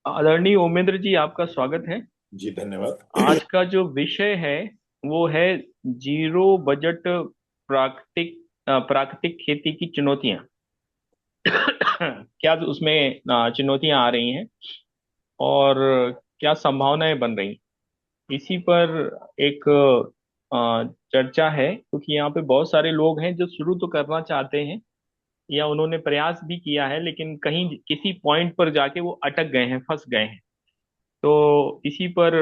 आदरणीय उमेंद्र जी, आपका स्वागत है। जी धन्यवाद। आज का जो विषय है वो है जीरो बजट प्राकृतिक खेती की चुनौतियां। क्या उसमें चुनौतियां आ रही हैं और क्या संभावनाएं बन रही, इसी पर एक चर्चा है, क्योंकि यहाँ पे बहुत सारे लोग हैं जो शुरू तो करना चाहते हैं या उन्होंने प्रयास भी किया है, लेकिन कहीं किसी पॉइंट पर जाके वो अटक गए हैं, फंस गए हैं। तो इसी पर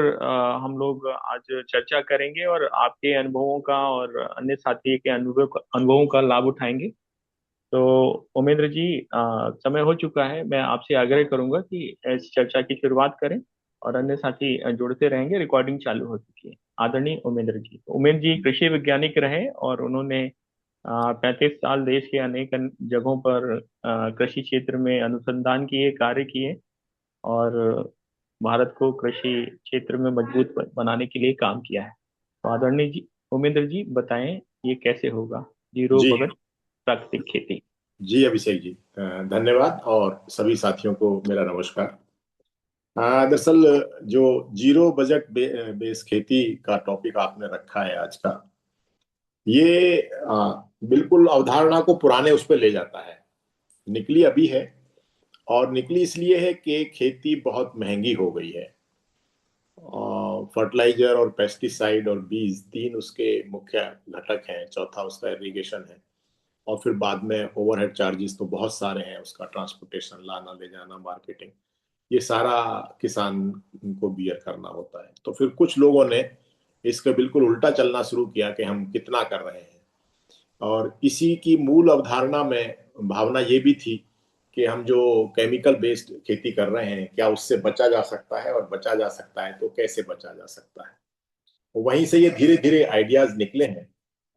हम लोग आज चर्चा करेंगे और आपके अनुभवों का और अन्य साथी के अनुभवों का लाभ उठाएंगे। तो उमेंद्र जी, समय हो चुका है। मैं आपसे आग्रह करूंगा कि इस चर्चा की शुरुआत करें और अन्य साथी जुड़ते रहेंगे। रिकॉर्डिंग चालू हो चुकी है। आदरणीय उमेंद्र जी, उमेंद्र जी कृषि वैज्ञानिक रहे और उन्होंने 35 साल देश के अनेक जगहों पर कृषि क्षेत्र में अनुसंधान किए, कार्य किए और भारत को कृषि क्षेत्र में मजबूत बनाने के लिए काम किया है। तो आदरणीय जी, उमेंद्र जी बताएं, ये कैसे होगा जीरो जी बजट प्राकृतिक खेती। जी अभिषेक जी, धन्यवाद और सभी साथियों को मेरा नमस्कार। दरअसल जो जीरो बजट बेस खेती का टॉपिक आपने रखा है आज का, ये बिल्कुल अवधारणा को पुराने उस पर ले जाता है। निकली अभी है और निकली इसलिए है कि खेती बहुत महंगी हो गई है। फर्टिलाइजर और पेस्टिसाइड और बीज तीन उसके मुख्य घटक हैं, चौथा उसका इरिगेशन है। और फिर बाद में ओवरहेड चार्जेस तो बहुत सारे हैं, उसका ट्रांसपोर्टेशन, लाना ले जाना, मार्केटिंग, ये सारा किसान को बियर करना होता है। तो फिर कुछ लोगों ने इसका बिल्कुल उल्टा चलना शुरू किया कि हम कितना कर रहे हैं। और इसी की मूल अवधारणा में भावना ये भी थी कि हम जो केमिकल बेस्ड खेती कर रहे हैं, क्या उससे बचा जा सकता है, और बचा जा सकता है तो कैसे बचा जा सकता है। वहीं से ये धीरे धीरे आइडियाज निकले हैं।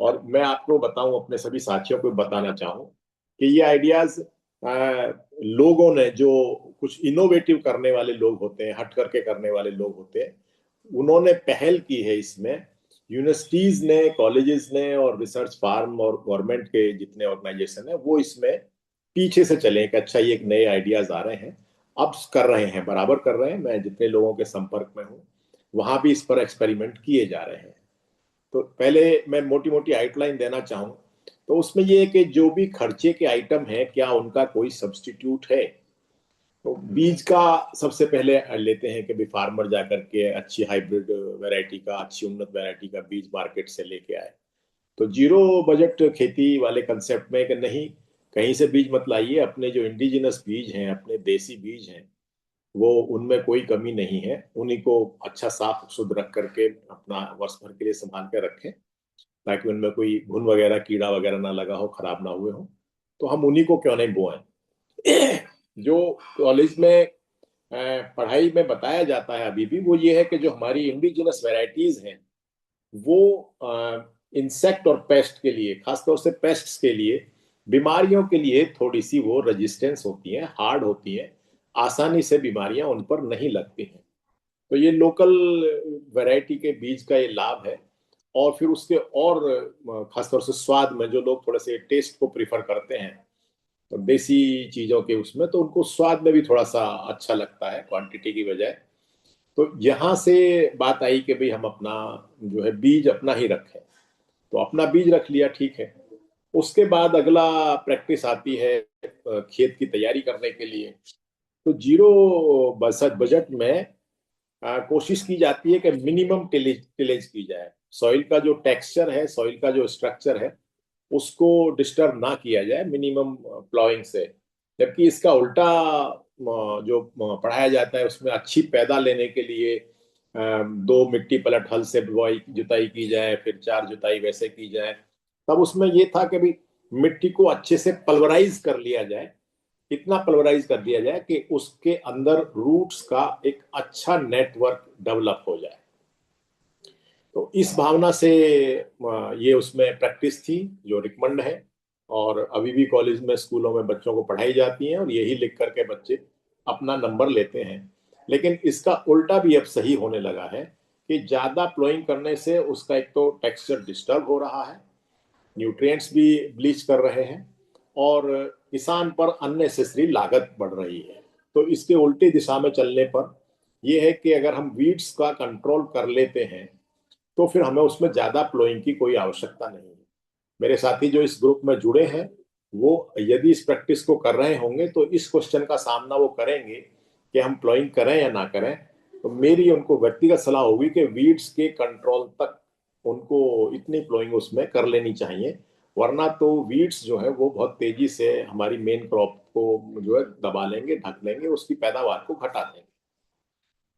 और मैं आपको बताऊं, अपने सभी साथियों को बताना चाहूं कि ये आइडियाज लोगों ने, जो कुछ इनोवेटिव करने वाले लोग होते हैं, हट करके करने वाले लोग होते हैं, उन्होंने पहल की है इसमें। यूनिवर्सिटीज ने, कॉलेजेस ने और रिसर्च फार्म और गवर्नमेंट के जितने ऑर्गेनाइजेशन है, वो इसमें पीछे से चले कि अच्छा ये एक नए आइडियाज आ रहे हैं। अब कर रहे हैं, बराबर कर रहे हैं। मैं जितने लोगों के संपर्क में हूँ, वहां भी इस पर एक्सपेरिमेंट किए जा रहे हैं। तो पहले मैं मोटी मोटी आउटलाइन देना चाहूँ तो उसमें ये है कि जो भी खर्चे के आइटम है, क्या उनका कोई सब्स्टिट्यूट है। तो बीज का सबसे पहले लेते हैं कि भाई फार्मर जाकर के अच्छी हाइब्रिड वैरायटी का, अच्छी उन्नत वैरायटी का बीज मार्केट से लेके आए। तो जीरो बजट खेती वाले कंसेप्ट में कि नहीं, कहीं से बीज मत लाइए, अपने जो इंडिजिनस बीज हैं, अपने देसी बीज हैं, वो उनमें कोई कमी नहीं है। उन्हीं को अच्छा साफ शुद्ध रख करके अपना वर्ष भर के लिए संभाल के रखें, ताकि उनमें कोई घुन वगैरह, कीड़ा वगैरह ना लगा हो, खराब ना हुए हो। तो हम उन्हीं को क्यों नहीं बोएं। जो कॉलेज में पढ़ाई में बताया जाता है अभी भी, वो ये है कि जो हमारी इंडिजिनस वेराइटीज हैं, वो इंसेक्ट और पेस्ट के लिए, खासतौर से पेस्ट्स के लिए, बीमारियों के लिए थोड़ी सी वो रेजिस्टेंस होती हैं, हार्ड होती हैं, आसानी से बीमारियां उन पर नहीं लगती हैं। तो ये लोकल वैरायटी के बीज का ये लाभ है। और फिर उसके और खासतौर से स्वाद में, जो लोग थोड़े से टेस्ट को प्रीफर करते हैं, तो देसी चीजों के उसमें, तो उनको स्वाद में भी थोड़ा सा अच्छा लगता है क्वांटिटी की बजाय। तो यहाँ से बात आई कि भाई हम अपना जो है बीज अपना ही रखें। तो अपना बीज रख लिया, ठीक है। उसके बाद अगला प्रैक्टिस आती है खेत की तैयारी करने के लिए। तो जीरो बजट बजट में कोशिश की जाती है कि मिनिमम टिलेज टिलेज की जाए। सॉइल का जो टेक्सचर है, सॉइल का जो स्ट्रक्चर है, उसको डिस्टर्ब ना किया जाए मिनिमम प्लॉइंग से। जबकि इसका उल्टा जो पढ़ाया जाता है, उसमें अच्छी पैदा लेने के लिए दो मिट्टी पलट हल से बुआई जुताई की जाए, फिर चार जुताई वैसे की जाए। तब उसमें ये था कि भाई मिट्टी को अच्छे से पल्वराइज कर लिया जाए, इतना पल्वराइज कर दिया जाए कि उसके अंदर रूट्स का एक अच्छा नेटवर्क डेवलप हो जाए। तो इस भावना से ये उसमें प्रैक्टिस थी, जो रिकमेंड है। और अभी भी कॉलेज में, स्कूलों में बच्चों को पढ़ाई जाती है, और यही लिख करके बच्चे अपना नंबर लेते हैं। लेकिन इसका उल्टा भी अब सही होने लगा है कि ज्यादा प्लोइंग करने से उसका एक तो टेक्सचर डिस्टर्ब हो रहा है, न्यूट्रिएंट्स भी ब्लीच कर रहे हैं, और किसान पर अननेसेसरी लागत बढ़ रही है। तो इसके उल्टी दिशा में चलने पर यह है कि अगर हम वीड्स का कंट्रोल कर लेते हैं तो फिर हमें उसमें ज्यादा प्लोइंग की कोई आवश्यकता नहीं है। मेरे साथी जो इस ग्रुप में जुड़े हैं वो यदि इस प्रैक्टिस को कर रहे होंगे तो इस क्वेश्चन का सामना वो करेंगे कि हम प्लॉइंग करें या ना करें। तो मेरी उनको व्यक्तिगत सलाह होगी कि वीड्स के कंट्रोल तक उनको इतनी प्लॉइंग उसमें कर लेनी चाहिए, वरना तो वीड्स जो है वो बहुत तेजी से हमारी मेन क्रॉप को जो है दबा लेंगे, ढक लेंगे, उसकी पैदावार को घटा देंगे।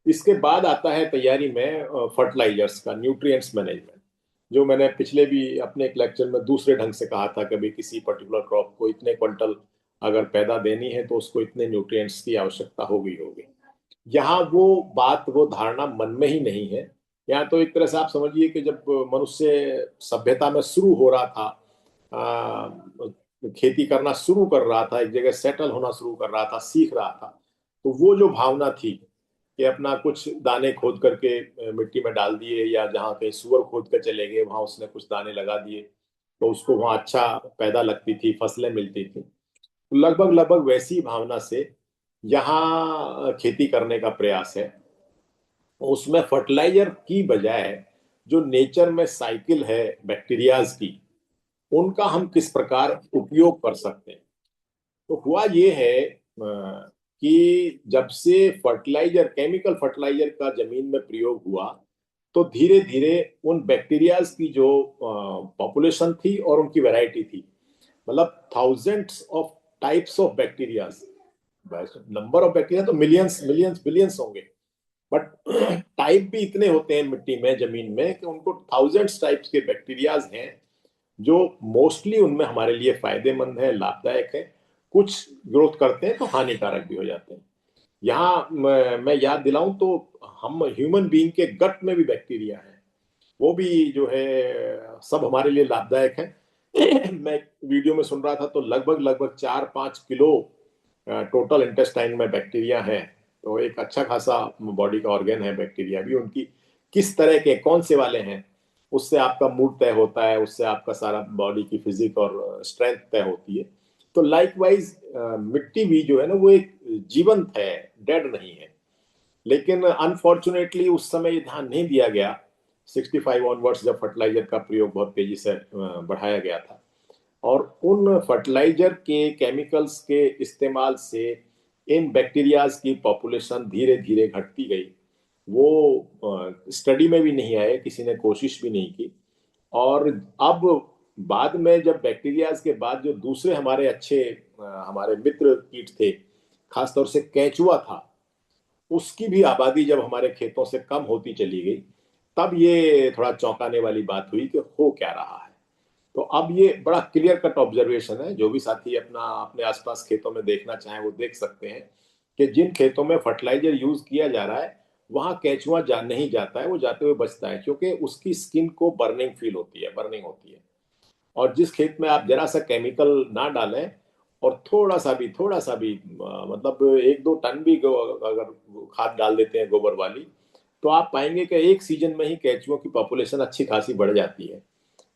इसके बाद आता है तैयारी में फर्टिलाइजर्स का, न्यूट्रिएंट्स मैनेजमेंट, जो मैंने पिछले भी अपने एक लेक्चर में दूसरे ढंग से कहा था। कभी किसी पर्टिकुलर क्रॉप को इतने क्विंटल अगर पैदा देनी है तो उसको इतने न्यूट्रिएंट्स की आवश्यकता होगी होगी। यहाँ वो बात, वो धारणा मन में ही नहीं है। यहाँ तो एक तरह से आप समझिए कि जब मनुष्य सभ्यता में शुरू हो रहा था, खेती करना शुरू कर रहा था, एक जगह सेटल होना शुरू कर रहा था, सीख रहा था, तो वो जो भावना थी कि अपना कुछ दाने खोद करके मिट्टी में डाल दिए, या जहाँ कहीं सुअर खोद कर चले गए वहां उसने कुछ दाने लगा दिए, तो उसको वहां अच्छा पैदा लगती थी, फसलें मिलती थी। तो लगभग लगभग वैसी भावना से यहाँ खेती करने का प्रयास है। उसमें फर्टिलाइजर की बजाय जो नेचर में साइकिल है बैक्टीरियाज की, उनका हम किस प्रकार उपयोग कर सकते हैं। तो हुआ ये है कि जब से फर्टिलाइजर, केमिकल फर्टिलाइजर का जमीन में प्रयोग हुआ, तो धीरे धीरे उन बैक्टीरियाज की जो पॉपुलेशन थी और उनकी वैरायटी थी, मतलब thousands of types of bacterias, number of bacteria तो मिलियंस मिलियंस बिलियंस होंगे, बट टाइप भी इतने होते हैं मिट्टी में, जमीन में, कि उनको थाउजेंड्स टाइप्स के बैक्टीरियाज हैं जो मोस्टली उनमें हमारे लिए फायदेमंद है, लाभदायक है। कुछ ग्रोथ करते हैं तो हानिकारक भी हो जाते हैं। यहाँ मैं याद दिलाऊं तो हम ह्यूमन बीइंग के गट में भी बैक्टीरिया है, वो भी जो है सब हमारे लिए लाभदायक है। मैं वीडियो में सुन रहा था तो लगभग लगभग 4-5 किलो टोटल इंटेस्टाइन में बैक्टीरिया है। तो एक अच्छा खासा बॉडी का ऑर्गेन है बैक्टीरिया भी। उनकी किस तरह के कौन से वाले हैं, उससे आपका मूड तय होता है, उससे आपका सारा बॉडी की फिजिक और स्ट्रेंथ तय होती है। तो लाइकवाइज मिट्टी भी जो है ना वो एक जीवंत है, डेड नहीं है। लेकिन अनफॉर्चुनेटली उस समय ये ध्यान नहीं दिया गया, 65 ऑनवर्ड्स जब फर्टिलाइजर का प्रयोग बहुत तेजी से बढ़ाया गया था, और उन फर्टिलाइजर के केमिकल्स के इस्तेमाल से इन बैक्टीरियाज की पॉपुलेशन धीरे धीरे घटती गई। वो स्टडी में भी नहीं आए, किसी ने कोशिश भी नहीं की। और अब बाद में जब बैक्टीरियाज के बाद जो दूसरे हमारे अच्छे हमारे मित्र कीट थे, खासतौर से केंचुआ था, उसकी भी आबादी जब हमारे खेतों से कम होती चली गई, तब ये थोड़ा चौंकाने वाली बात हुई कि हो क्या रहा है। तो अब ये बड़ा क्लियर कट ऑब्जर्वेशन है, जो भी साथी अपना अपने आसपास खेतों में देखना चाहें वो देख सकते हैं कि जिन खेतों में फर्टिलाइजर यूज किया जा रहा है वहां केंचुआ नहीं जाता है, वो जाते हुए बचता है, क्योंकि उसकी स्किन को बर्निंग फील होती है, बर्निंग होती है। और जिस खेत में आप जरा सा केमिकल ना डालें और थोड़ा सा भी मतलब 1-2 टन भी अगर खाद डाल देते हैं गोबर वाली, तो आप पाएंगे कि एक सीजन में ही केंचुओं की पॉपुलेशन अच्छी खासी बढ़ जाती है।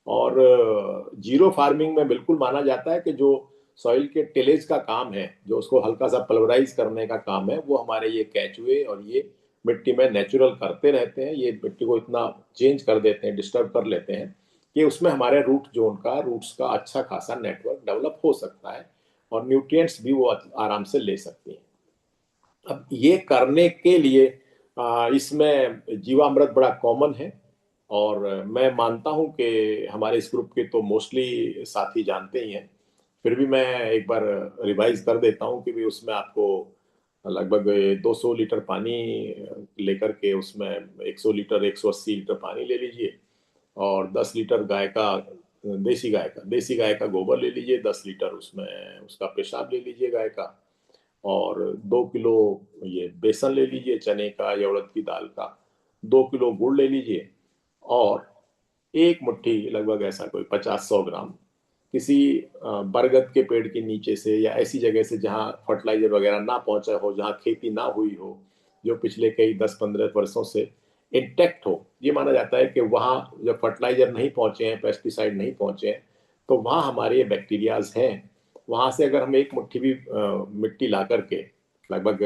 और जीरो फार्मिंग में बिल्कुल माना जाता है कि जो सॉइल के टिलेज का काम है, जो उसको हल्का सा पल्वराइज करने का काम है, वो हमारे ये केंचुए और ये मिट्टी में नेचुरल करते रहते हैं। ये मिट्टी को इतना चेंज कर देते हैं, डिस्टर्ब कर लेते हैं कि उसमें हमारे रूट्स का अच्छा खासा नेटवर्क डेवलप हो सकता है, और न्यूट्रिएंट्स भी वो आराम से ले सकती हैं। अब ये करने के लिए इसमें जीवामृत बड़ा कॉमन है, और मैं मानता हूं कि हमारे इस ग्रुप के तो मोस्टली साथी जानते ही हैं। फिर भी मैं एक बार रिवाइज कर देता हूं कि भी उसमें आपको लगभग 200 लीटर पानी लेकर के उसमें 100 लीटर 180 लीटर पानी ले लीजिए, और 10 लीटर देसी गाय का गोबर ले लीजिए, 10 लीटर उसमें उसका पेशाब ले लीजिए गाय का, और 2 किलो ये बेसन ले लीजिए चने का या उड़द की दाल का, 2 किलो गुड़ ले लीजिए, और एक मुट्ठी लगभग ऐसा कोई 50-100 ग्राम किसी बरगद के पेड़ के नीचे से या ऐसी जगह से जहाँ फर्टिलाइजर वगैरह ना पहुंचा हो, जहाँ खेती ना हुई हो, जो पिछले कई 10-15 वर्षों से इंटेक्ट हो। ये माना जाता है कि वहाँ जब फर्टिलाइजर नहीं पहुंचे हैं, पेस्टिसाइड नहीं पहुंचे हैं, तो वहाँ हमारे ये बैक्टीरियाज हैं। वहां से अगर हम एक मुट्ठी भी मिट्टी ला करके लगभग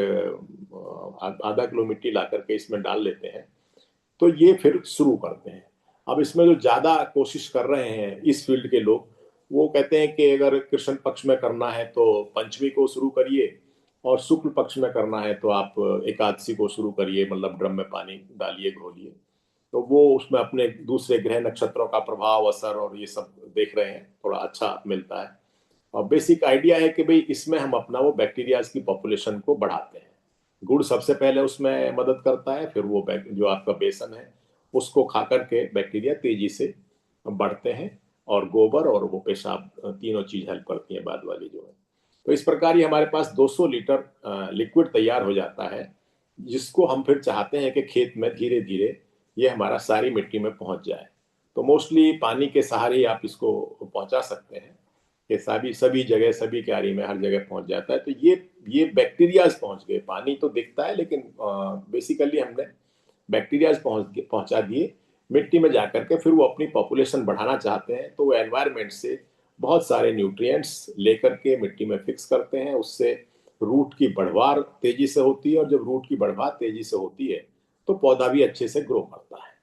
आधा किलो मिट्टी ला करके इसमें डाल लेते हैं। तो ये फिर शुरू करते हैं। अब इसमें जो ज्यादा कोशिश कर रहे हैं इस फील्ड के लोग, वो कहते हैं कि अगर कृष्ण पक्ष में करना है तो पंचमी को शुरू करिए, और शुक्ल पक्ष में करना है तो आप एकादशी को शुरू करिए, मतलब ड्रम में पानी डालिए, घोलिए। तो वो उसमें अपने दूसरे ग्रह नक्षत्रों का प्रभाव, असर और ये सब देख रहे हैं, थोड़ा अच्छा मिलता है। और बेसिक आइडिया है कि भाई इसमें हम अपना वो बैक्टीरियाज की पॉपुलेशन को बढ़ाते हैं। गुड़ सबसे पहले उसमें मदद करता है, फिर वो जो आपका बेसन है उसको खा करके बैक्टीरिया तेजी से बढ़ते हैं, और गोबर और वो पेशाब, तीनों चीज हेल्प करती है बाद वाली जो है। तो इस प्रकार ये हमारे पास 200 लीटर लिक्विड तैयार हो जाता है, जिसको हम फिर चाहते हैं कि खेत में धीरे धीरे ये हमारा सारी मिट्टी में पहुंच जाए। तो मोस्टली पानी के सहारे ही आप इसको पहुंचा सकते हैं, कि सभी सभी जगह, सभी क्यारी में हर जगह पहुंच जाता है। तो ये बैक्टीरियाज पहुंच गए, पानी तो दिखता है लेकिन बेसिकली हमने बैक्टीरियाज पहुंचा दिए मिट्टी में जाकर के। फिर वो अपनी पॉपुलेशन बढ़ाना चाहते हैं तो वो एनवायरनमेंट से बहुत सारे न्यूट्रिएंट्स लेकर के मिट्टी में फिक्स करते हैं। उससे रूट की बढ़वार तेजी से होती है, और जब रूट की बढ़वार तेजी से होती है तो पौधा भी अच्छे से ग्रो करता है।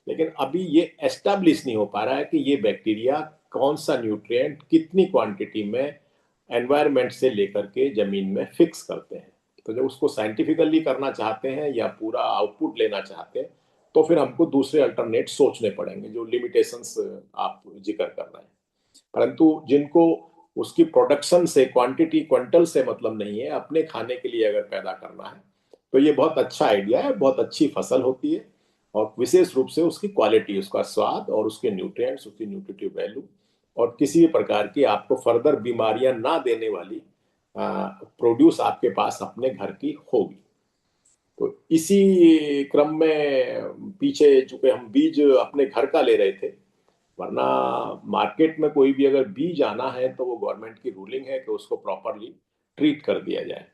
लेकिन अभी ये एस्टेब्लिश नहीं हो पा रहा है कि ये बैक्टीरिया कौन सा न्यूट्रिएंट कितनी क्वांटिटी में एनवायरनमेंट से लेकर के जमीन में फिक्स करते हैं। तो जब उसको साइंटिफिकली करना चाहते हैं या पूरा आउटपुट लेना चाहते हैं, तो फिर हमको दूसरे अल्टरनेट सोचने पड़ेंगे, जो लिमिटेशंस आप जिक्र कर रहे हैं। परंतु जिनको उसकी प्रोडक्शन से, क्वांटिटी क्विंटल से मतलब नहीं है, अपने खाने के लिए अगर पैदा करना है, तो ये बहुत अच्छा आइडिया है, बहुत अच्छी फसल होती है। और विशेष रूप से उसकी क्वालिटी, उसका स्वाद और उसके न्यूट्रिएंट्स, उसकी न्यूट्रिटिव वैल्यू, और किसी भी प्रकार की आपको फर्दर बीमारियां ना देने वाली प्रोड्यूस आपके पास अपने घर की होगी। तो इसी क्रम में पीछे चूंकि हम बीज अपने घर का ले रहे थे, वरना मार्केट में कोई भी अगर बीज आना है तो वो गवर्नमेंट की रूलिंग है कि उसको प्रॉपरली ट्रीट कर दिया जाए।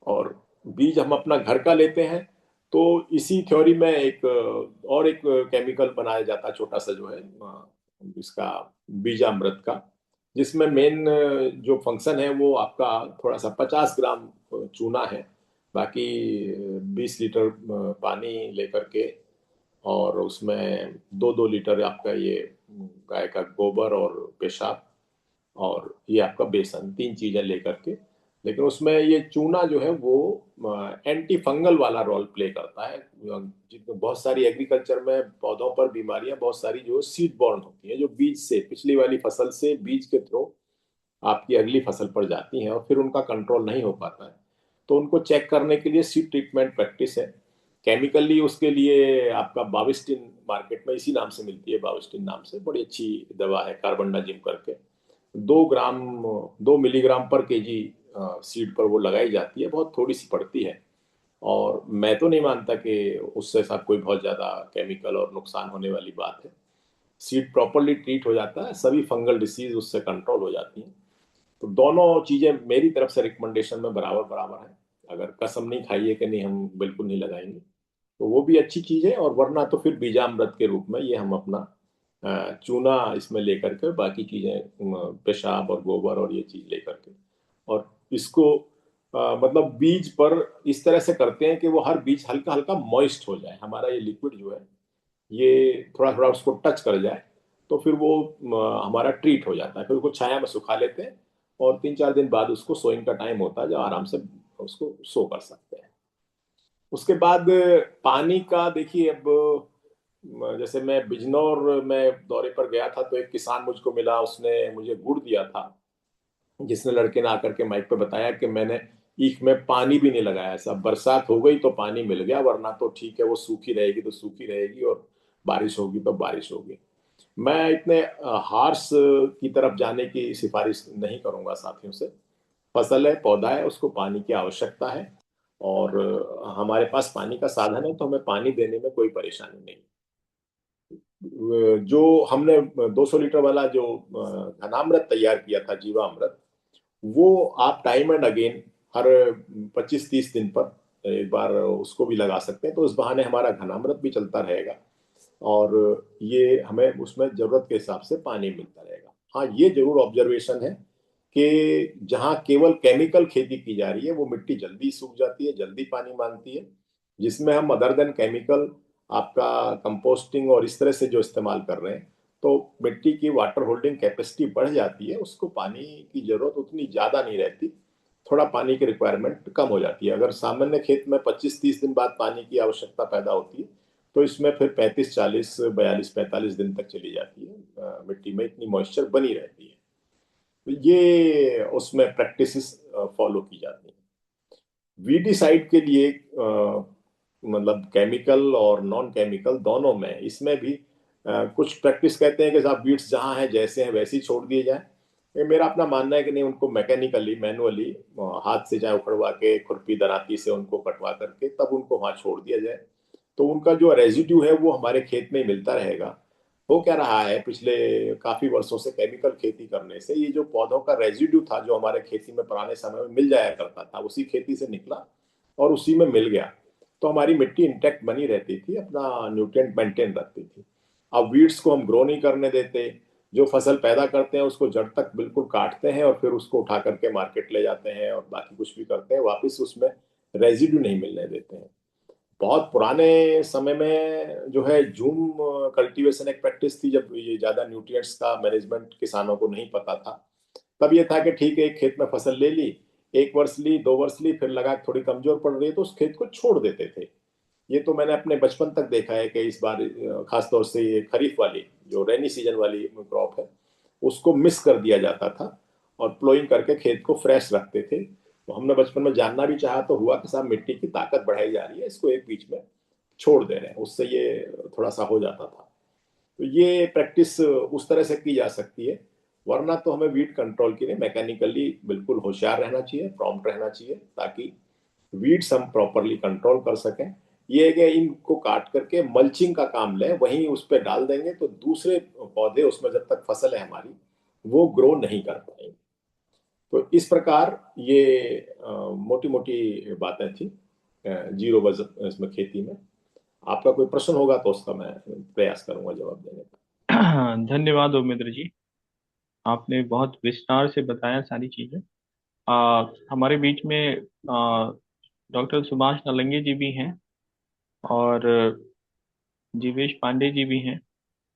और बीज हम अपना घर का लेते हैं, तो इसी थ्योरी में एक केमिकल बनाया जाता है छोटा सा, जो है इसका बीजामृत का, जिसमें मेन जो फंक्शन है वो आपका थोड़ा सा 50 ग्राम चूना है। बाकी 20 लीटर पानी लेकर के, और उसमें 2-2 लीटर आपका ये गाय का गोबर और पेशाब, और ये आपका बेसन, तीन चीजें लेकर के। लेकिन उसमें ये चूना जो है वो एंटी फंगल वाला रोल प्ले करता है। जितने बहुत सारी एग्रीकल्चर में पौधों पर बीमारियां बहुत सारी जो सीड बॉर्न होती हैं, जो बीज से, पिछली वाली फसल से बीज के थ्रू आपकी अगली फसल पर जाती हैं, और फिर उनका कंट्रोल नहीं हो पाता है। तो उनको चेक करने के लिए सीड ट्रीटमेंट प्रैक्टिस है। केमिकली उसके लिए आपका बाविस्टिन मार्केट में इसी नाम से मिलती है, बाविस्टिन नाम से, बड़ी अच्छी दवा है, कार्बनडाजिम करके। 2 ग्राम, 2 मिलीग्राम पर केजी सीड पर वो लगाई जाती है, बहुत थोड़ी सी पड़ती है। और मैं तो नहीं मानता कि उससे साथ कोई बहुत ज्यादा केमिकल और नुकसान होने वाली बात है। सीड प्रॉपरली ट्रीट हो जाता है, सभी फंगल डिसीज उससे कंट्रोल हो जाती हैं। तो दोनों चीजें मेरी तरफ से रिकमेंडेशन में बराबर बराबर है। अगर कसम नहीं खाइए कि नहीं हम बिल्कुल नहीं लगाएंगे, तो वो भी अच्छी चीज है। और वरना तो फिर बीजामृत के रूप में ये हम अपना चूना इसमें लेकर के, बाकी चीजें पेशाब और गोबर और ये चीज लेकर के, और इसको मतलब बीज पर इस तरह से करते हैं कि वो हर बीज हल्का हल्का मॉइस्ट हो जाए, हमारा ये लिक्विड जो है ये थोड़ा थोड़ा उसको टच कर जाए। तो फिर वो हमारा ट्रीट हो जाता है। फिर उसको छाया में सुखा लेते हैं, और 3-4 दिन बाद उसको सोइंग का टाइम होता है, जब आराम से उसको सो कर सकते हैं। उसके बाद पानी का देखिए, अब जैसे मैं बिजनौर में दौरे पर गया था, तो एक किसान मुझको मिला, उसने मुझे गुड़ दिया था, जिसने लड़के ने आकर के माइक पे बताया कि मैंने ईख में पानी भी नहीं लगाया, ऐसा बरसात हो गई तो पानी मिल गया, वरना तो ठीक है वो सूखी रहेगी तो सूखी रहेगी, और बारिश होगी तो बारिश होगी। मैं इतने हार्श की तरफ जाने की सिफारिश नहीं करूंगा साथियों से। फसल है, पौधा है, उसको पानी की आवश्यकता है, और हमारे पास पानी का साधन है, तो हमें पानी देने में कोई परेशानी नहीं। जो हमने 200 लीटर वाला जो घनामृत तैयार किया था, जीवामृत, वो आप टाइम एंड अगेन हर 25-30 दिन पर एक बार उसको भी लगा सकते हैं, तो इस बहाने हमारा घनामृत भी चलता रहेगा, और ये हमें उसमें जरूरत के हिसाब से पानी मिलता रहेगा। हाँ, ये जरूर ऑब्जर्वेशन है कि जहाँ केवल केमिकल खेती की जा रही है वो मिट्टी जल्दी सूख जाती है, जल्दी पानी मांगती है। जिसमें हम अदर देन केमिकल आपका कंपोस्टिंग और इस तरह से जो इस्तेमाल कर रहे हैं, तो मिट्टी की वाटर होल्डिंग कैपेसिटी बढ़ जाती है, उसको पानी की जरूरत उतनी ज्यादा नहीं रहती, थोड़ा पानी की रिक्वायरमेंट कम हो जाती है। अगर सामान्य खेत में 25-30 दिन बाद पानी की आवश्यकता पैदा होती है, तो इसमें फिर 35-40 42-45 दिन तक चली जाती है, मिट्टी में इतनी मॉइस्चर बनी रहती है। तो ये उसमें प्रैक्टिसेस फॉलो की जाती हैं। वीडीसाइड के लिए मतलब केमिकल और नॉन केमिकल दोनों में, इसमें भी कुछ प्रैक्टिस कहते हैं कि साहब वीड्स जहाँ हैं जैसे हैं वैसे ही छोड़ दिए जाए। ये मेरा अपना मानना है कि नहीं, उनको मैकेनिकली मैनुअली हाथ से चाहे उखड़वा के खुरपी दराती से उनको कटवा करके तब उनको वहां छोड़ दिया जाए, तो उनका जो रेजिड्यू है वो हमारे खेत में ही मिलता रहेगा। हो क्या रहा है, पिछले काफी वर्षों से केमिकल खेती करने से ये जो पौधों का रेजिड्यू था जो हमारे खेती में पुराने समय में मिल जाया करता था, उसी खेती से निकला और उसी में मिल गया, तो हमारी मिट्टी इंटैक्ट बनी रहती थी, अपना न्यूट्रिएंट मेंटेन रखती थी। अब वीड्स को हम ग्रो नहीं करने देते, जो फसल पैदा करते हैं उसको जड़ तक बिल्कुल काटते हैं और फिर उसको उठा करके मार्केट ले जाते हैं और बाकी कुछ भी करते हैं, वापस उसमें रेजिड्यू नहीं मिलने देते हैं। बहुत पुराने समय में जो है जूम कल्टीवेशन एक प्रैक्टिस थी, जब ये ज्यादा न्यूट्रिएंट्स का मैनेजमेंट किसानों को नहीं पता था। तब ये था कि ठीक है, एक खेत में फसल ले ली, 1 वर्ष ली, 2 वर्ष ली, फिर लगा कि थोड़ी कमजोर पड़ रही है तो उस खेत को छोड़ देते थे। ये तो मैंने अपने बचपन तक देखा है कि इस बार खास तौर से ये खरीफ वाली जो रेनी सीजन वाली क्रॉप है उसको मिस कर दिया जाता था और प्लोइंग करके खेत को फ्रेश रखते थे। तो हमने बचपन में जानना भी चाहा तो हुआ कि साहब मिट्टी की ताकत बढ़ाई जा रही है, इसको एक बीच में छोड़ दे रहे हैं, उससे ये थोड़ा सा हो जाता था। तो ये प्रैक्टिस उस तरह से की जा सकती है। वरना तो हमें वीट कंट्रोल के लिए मैकेनिकली बिल्कुल होशियार रहना चाहिए, प्रॉम्प्ट रहना चाहिए, ताकि वीड्स हम प्रॉपरली कंट्रोल कर सकें। ये है कि इनको काट करके मल्चिंग का काम लें, वहीं उस पर डाल देंगे तो दूसरे पौधे उसमें जब तक फसल है हमारी वो ग्रो नहीं कर पाएंगे। तो इस प्रकार ये मोटी मोटी बातें थी जीरो बजट इसमें खेती में। आपका कोई प्रश्न होगा तो उसका मैं प्रयास करूंगा जवाब देने का। धन्यवाद उमेंद्र जी। आपने बहुत विस्तार से बताया सारी चीजें। हमारे बीच में डॉक्टर सुभाष नलंगे जी भी हैं और जीवेश पांडे जी भी हैं।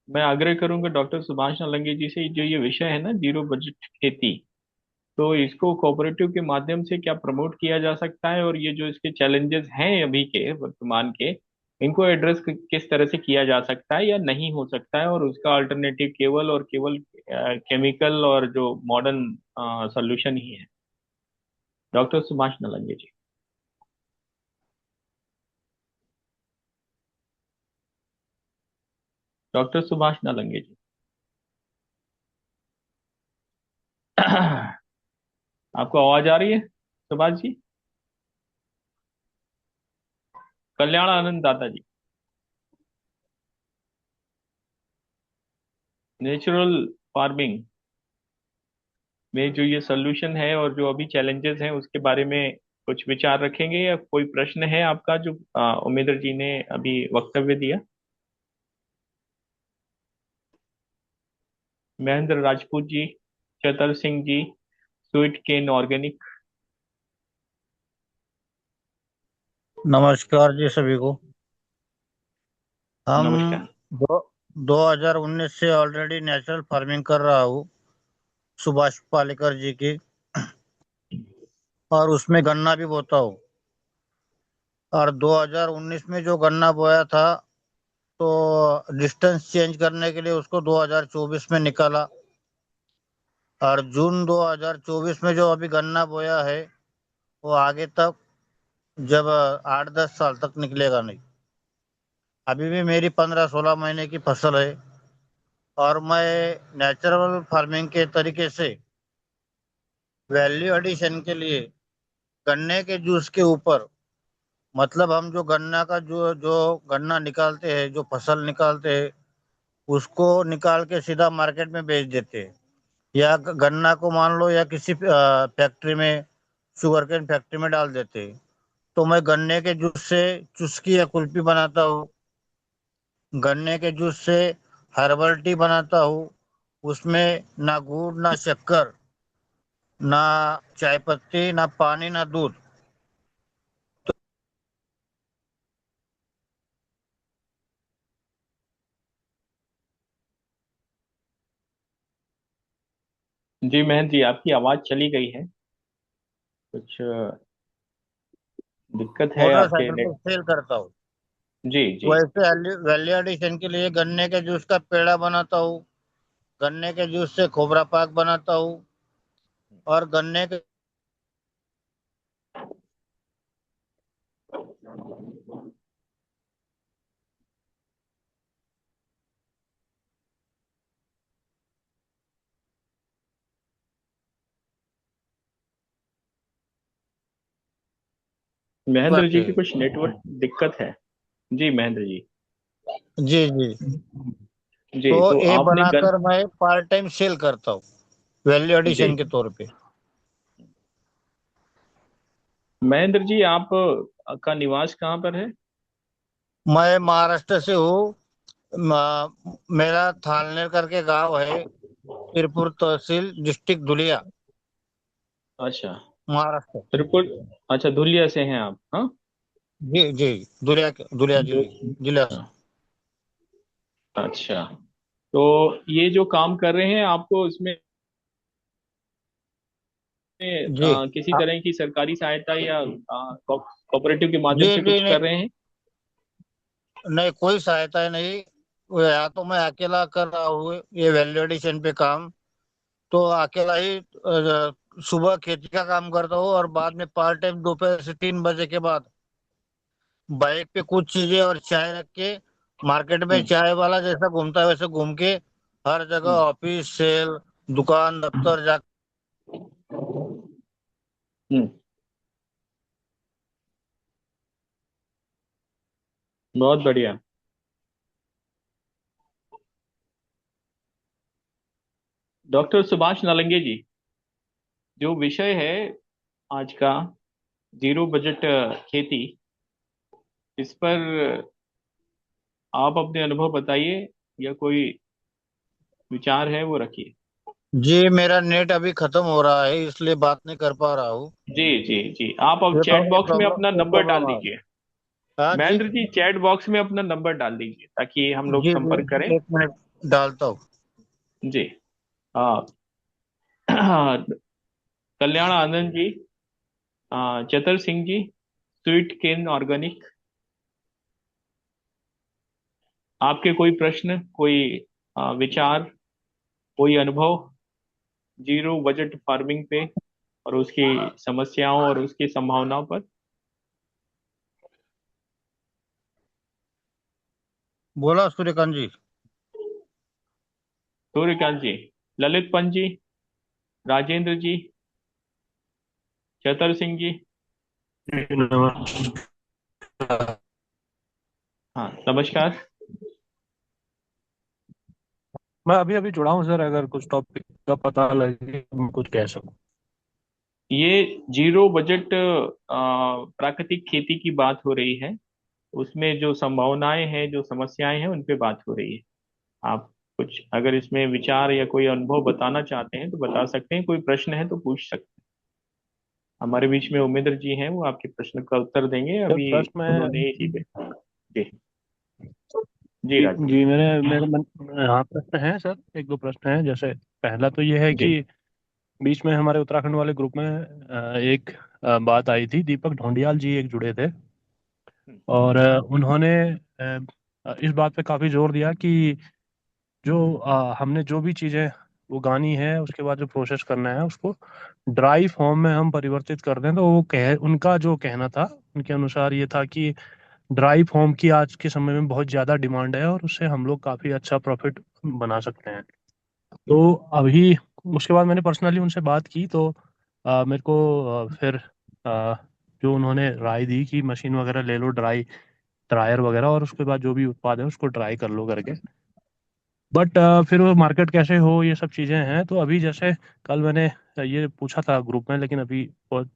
मैं आग्रह करूंगा डॉक्टर सुभाष नलंगे जी से, जो ये विषय है ना जीरो बजट खेती, तो इसको कोऑपरेटिव के माध्यम से क्या प्रमोट किया जा सकता है, और ये जो इसके चैलेंजेस हैं अभी के वर्तमान के, इनको एड्रेस किस तरह से किया जा सकता है या नहीं हो सकता है, और उसका अल्टरनेटिव केवल और केवल केमिकल और जो मॉडर्न सोल्यूशन ही है। डॉक्टर सुभाष नलंगे जी। डॉक्टर सुभाष नलंगे जी। आपको आवाज आ रही है सुभाष जी? कल्याण आनंद दाता जी। नेचुरल फार्मिंग में जो ये सोल्यूशन है और जो अभी चैलेंजेस हैं उसके बारे में कुछ विचार रखेंगे, या कोई प्रश्न है आपका जो उमेंद्र जी ने अभी वक्तव्य दिया? महेंद्र राजपूत जी, चतर सिंह जी, स्वीट केन ऑर्गेनिक। नमस्कार जी सभी को। हम नमस्कार। दो 2019 से ऑलरेडी नेचुरल फार्मिंग कर रहा हूँ, सुभाष पालेकर जी की, और उसमें गन्ना भी बोता हूँ। और 2019 में जो गन्ना बोया था तो डिस्टेंस चेंज करने के लिए उसको 2024 में निकाला, और जून 2024 में जो अभी गन्ना बोया है वो आगे तक जब 8-10 साल तक निकलेगा नहीं। अभी भी मेरी 15-16 महीने की फसल है, और मैं नेचुरल फार्मिंग के तरीके से वैल्यू एडिशन के लिए गन्ने के जूस के ऊपर, मतलब हम जो गन्ना का जो जो गन्ना निकालते हैं, जो फसल निकालते हैं, उसको निकाल के सीधा मार्केट में बेच देते हैं। या गन्ना को मान लो या किसी फैक्ट्री में, शुगर केन फैक्ट्री में डाल देते हैं। तो मैं गन्ने के जूस से चुस्की या कुल्फी बनाता हूँ, गन्ने के जूस से हर्बल टी बनाता हूँ। उसमें ना गुड़ ना शक्कर, ना चाय पत्ती, ना पानी, ना दूध। जी महेंद्र जी, आपकी आवाज़ चली गई है। कुछ दिक्कत है आपके मोटरसाइकिल नेट। पर सेल करता हूँ। जी जी। वैसे वैल्यू एडिशन के लिए गन्ने के जूस का पेड़ा बनाता हूँ। गन्ने के जूस से खोबरा पाक बनाता हूँ। और गन्ने के महेंद्र जी वाक्य की कुछ नेटवर्क दिक्कत है। जी महेंद्र जी। जी जी। जी तो तो ये आपने गन बनाकर मैं पार्ट टाइम सेल करता हूँ, वैल्यू जी एडिशन के तौर पे। महेंद्र जी, आप का निवास कहाँ पर है? मैं महाराष्ट्र से हूँ। मेरा थालनेर करके गांव है, तिरपुर तहसील, डिस्ट्रिक्ट धुलिया, अच्छा। महाराष्ट्र। त्रिपुर। अच्छा, धुलिया से हैं आप, हाँ? जी जी। धुलिया, धुलिया दो। जिला से। अच्छा। तो ये जो काम कर रहे हैं, आपको इसमें जी किसी हाँ, तरह की सरकारी सहायता या कोऑपरेटिव के जी माध्यम से जी कुछ नहीं, कर रहे हैं? नहीं कोई सहायता नहीं। वो या तो मैं अकेला कर रहा हूँ ये वैल्यू एडिशन पे काम। तो अकेला ही सुबह खेती का काम करता हूँ, और बाद में पार्ट टाइम दोपहर से 3 बजे के बाद बाइक पे कुछ चीजें और चाय रख के मार्केट में हम्म चाय वाला जैसा घूमता है वैसे घूम के हर जगह हम्म ऑफिस, सेल, दुकान, दफ्तर जा। हम्म। बहुत बढ़िया। डॉक्टर सुभाष नालंगे जी, जो विषय है आज का, जीरो बजट खेती, इस पर आप अपने अनुभव बताइए, या कोई विचार है वो रखिए। जी मेरा नेट अभी खत्म हो रहा है, इसलिए बात नहीं कर पा रहा हूँ। जी जी जी, आप अब ये चैट थोड़ा बॉक्स में अपना नंबर डाल प्रॉब्लम आ रहा दीजिए। है। हाँ जी। महेंद्र जी, चैट बॉक्स में अपना नंबर डाल दीजिए ताकि हम लोग जी संपर्क करें। जी, 1 मिनट डालता हूँ। जी। हाँ। कल्याण आनंद जी, चतर सिंह जी, स्वीट केन ऑर्गेनिक, आपके कोई प्रश्न, कोई विचार, कोई अनुभव जीरो बजट फार्मिंग पे और उसकी समस्याओं और उसकी संभावनाओं पर? बोला सूर्यकांत जी। सूर्यकांत जी, ललित पंत जी, राजेंद्र जी, चतर सिंह जी। नमस्कार। हाँ, नमस्कार। मैं अभी अभी जुड़ा हूँ सर, अगर कुछ टॉपिक का पता लगे तो मैं कुछ कह सकूँ। ये जीरो बजट प्राकृतिक खेती की बात हो रही है। उसमें जो संभावनाएं हैं, जो समस्याएं हैं, उन पे बात हो रही है। आप कुछ अगर इसमें विचार या कोई अनुभव बताना चाहते हैं तो बता सकते हैं, कोई प्रश्न है तो पूछ सकते हैं। हमारे बीच में उमेंद्र जी हैं, वो आपके प्रश्न का उत्तर देंगे सर अभी। प्रश्न में उन्होंने इसी पे। जी। जी जी राजेंद्र। जी, मेरे मेरे मन। हाँ प्रश्न है सर, एक दो प्रश्न है। जैसे पहला तो ये है जी। कि बीच में हमारे उत्तराखंड वाले ग्रुप में एक बात आई थी, दीपक ढोंडियाल जी एक जुड़े थे। हम्म और उन्होंने इस बात पे काफी जोर दिया कि जो हमने जो भी चीजें उगानी है उसके बाद जो प्रोसेस करना है उसको ड्राई फॉर्म में हम परिवर्तित कर दें। तो वो कह उनका जो कहना था, उनके अनुसार ये था कि ड्राई फॉर्म की आज के समय में बहुत ज़्यादा डिमांड है और उससे हम लोग काफ़ी अच्छा प्रॉफिट बना सकते हैं। तो अभी उसके बाद मैंने पर्सनली उनसे बात की, तो मेरे को फिर अ, जो उन्होंने राय दी कि मशीन वगैरह ले लो, ड्रायर वगैरह, और उसके बाद जो भी उत्पाद है उसको ड्राई कर लो करके। बट फिर वो मार्केट कैसे हो, ये सब चीज़ें हैं। तो अभी जैसे कल मैंने ये पूछा था ग्रुप में, लेकिन अभी बहुत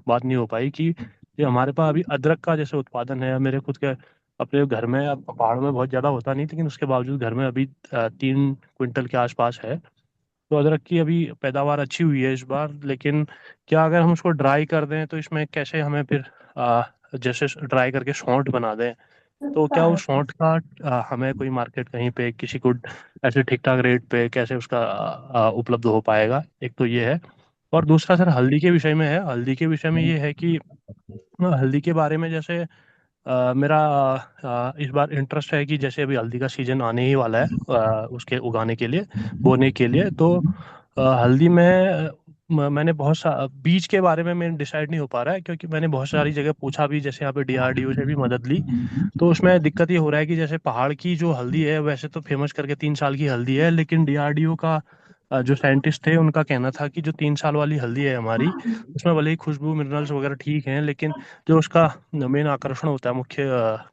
बात नहीं हो पाई कि ये हमारे पास अभी अदरक का जैसे उत्पादन है मेरे खुद के अपने घर में। अब पहाड़ में बहुत ज़्यादा होता नहीं, लेकिन उसके बावजूद घर में अभी 3 क्विंटल के आसपास है। तो अदरक की अभी पैदावार अच्छी हुई है इस बार, लेकिन क्या अगर हम उसको ड्राई कर दें तो इसमें कैसे हमें फिर जैसे ड्राई करके शॉन्ट बना दें, तो क्या उस शॉन्ट का हमें कोई मार्केट कहीं पे किसी को ऐसे ठीक ठाक रेट पे कैसे उसका उपलब्ध हो पाएगा, एक तो ये है। और दूसरा सर हल्दी के विषय में है। हल्दी के विषय में ये है कि हल्दी के बारे में जैसे मेरा इस बार इंटरेस्ट है कि जैसे अभी हल्दी का सीजन आने ही वाला है उसके उगाने के लिए, बोने के लिए, तो हल्दी में मैंने बहुत सा बीज के बारे में मैं डिसाइड नहीं हो पा रहा है, क्योंकि मैंने बहुत सारी जगह पूछा भी, जैसे यहाँ पे डीआरडीओ से भी मदद ली। तो उसमें दिक्कत ये हो रहा है कि जैसे पहाड़ की जो हल्दी है वैसे तो फेमस करके 3 साल की हल्दी है, लेकिन डीआरडीओ का जो साइंटिस्ट थे उनका कहना था कि जो 3 साल वाली हल्दी है हमारी, उसमें भले ही खुशबू मिनरल्स वगैरह ठीक हैं, लेकिन जो उसका मेन आकर्षण होता है, मुख्य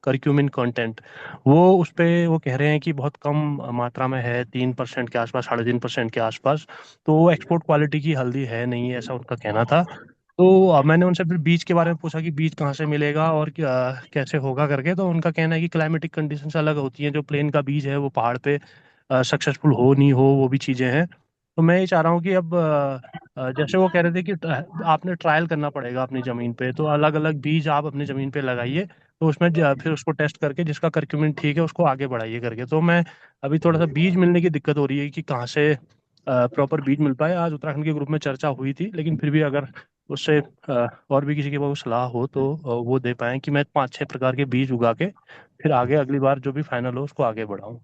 करक्यूमिन कंटेंट, वो उस पे वो कह रहे हैं कि बहुत कम मात्रा में है, 3% के आसपास, 3.5% के आसपास। तो वो एक्सपोर्ट क्वालिटी की हल्दी है नहीं, ऐसा उनका कहना था। तो मैंने उनसे फिर बीज के बारे में पूछा कि बीज कहाँ से मिलेगा और कैसे होगा करके। तो उनका कहना है कि क्लाइमेटिक कंडीशंस अलग होती हैं, जो प्लेन का बीज है वो पहाड़ पे सक्सेसफुल हो नहीं हो, वो भी चीज़ें हैं। तो मैं ये चाह रहा हूँ कि अब जैसे वो कह रहे थे कि आपने ट्रायल करना पड़ेगा अपनी ज़मीन पे, तो अलग अलग बीज आप अपनी ज़मीन पे लगाइए, तो उसमें फिर उसको टेस्ट करके जिसका करक्यूमिन ठीक है उसको आगे बढ़ाइए करके। तो मैं अभी थोड़ा सा बीज मिलने की दिक्कत हो रही है कि कहाँ से प्रॉपर बीज मिल पाए। आज उत्तराखंड के ग्रुप में चर्चा हुई थी, लेकिन फिर भी अगर उससे और भी किसी के पास सलाह हो तो वो दे पाएं कि मैं 5-6 प्रकार के बीज उगा के फिर आगे अगली बार जो भी फाइनल हो उसको आगे बढ़ाऊं।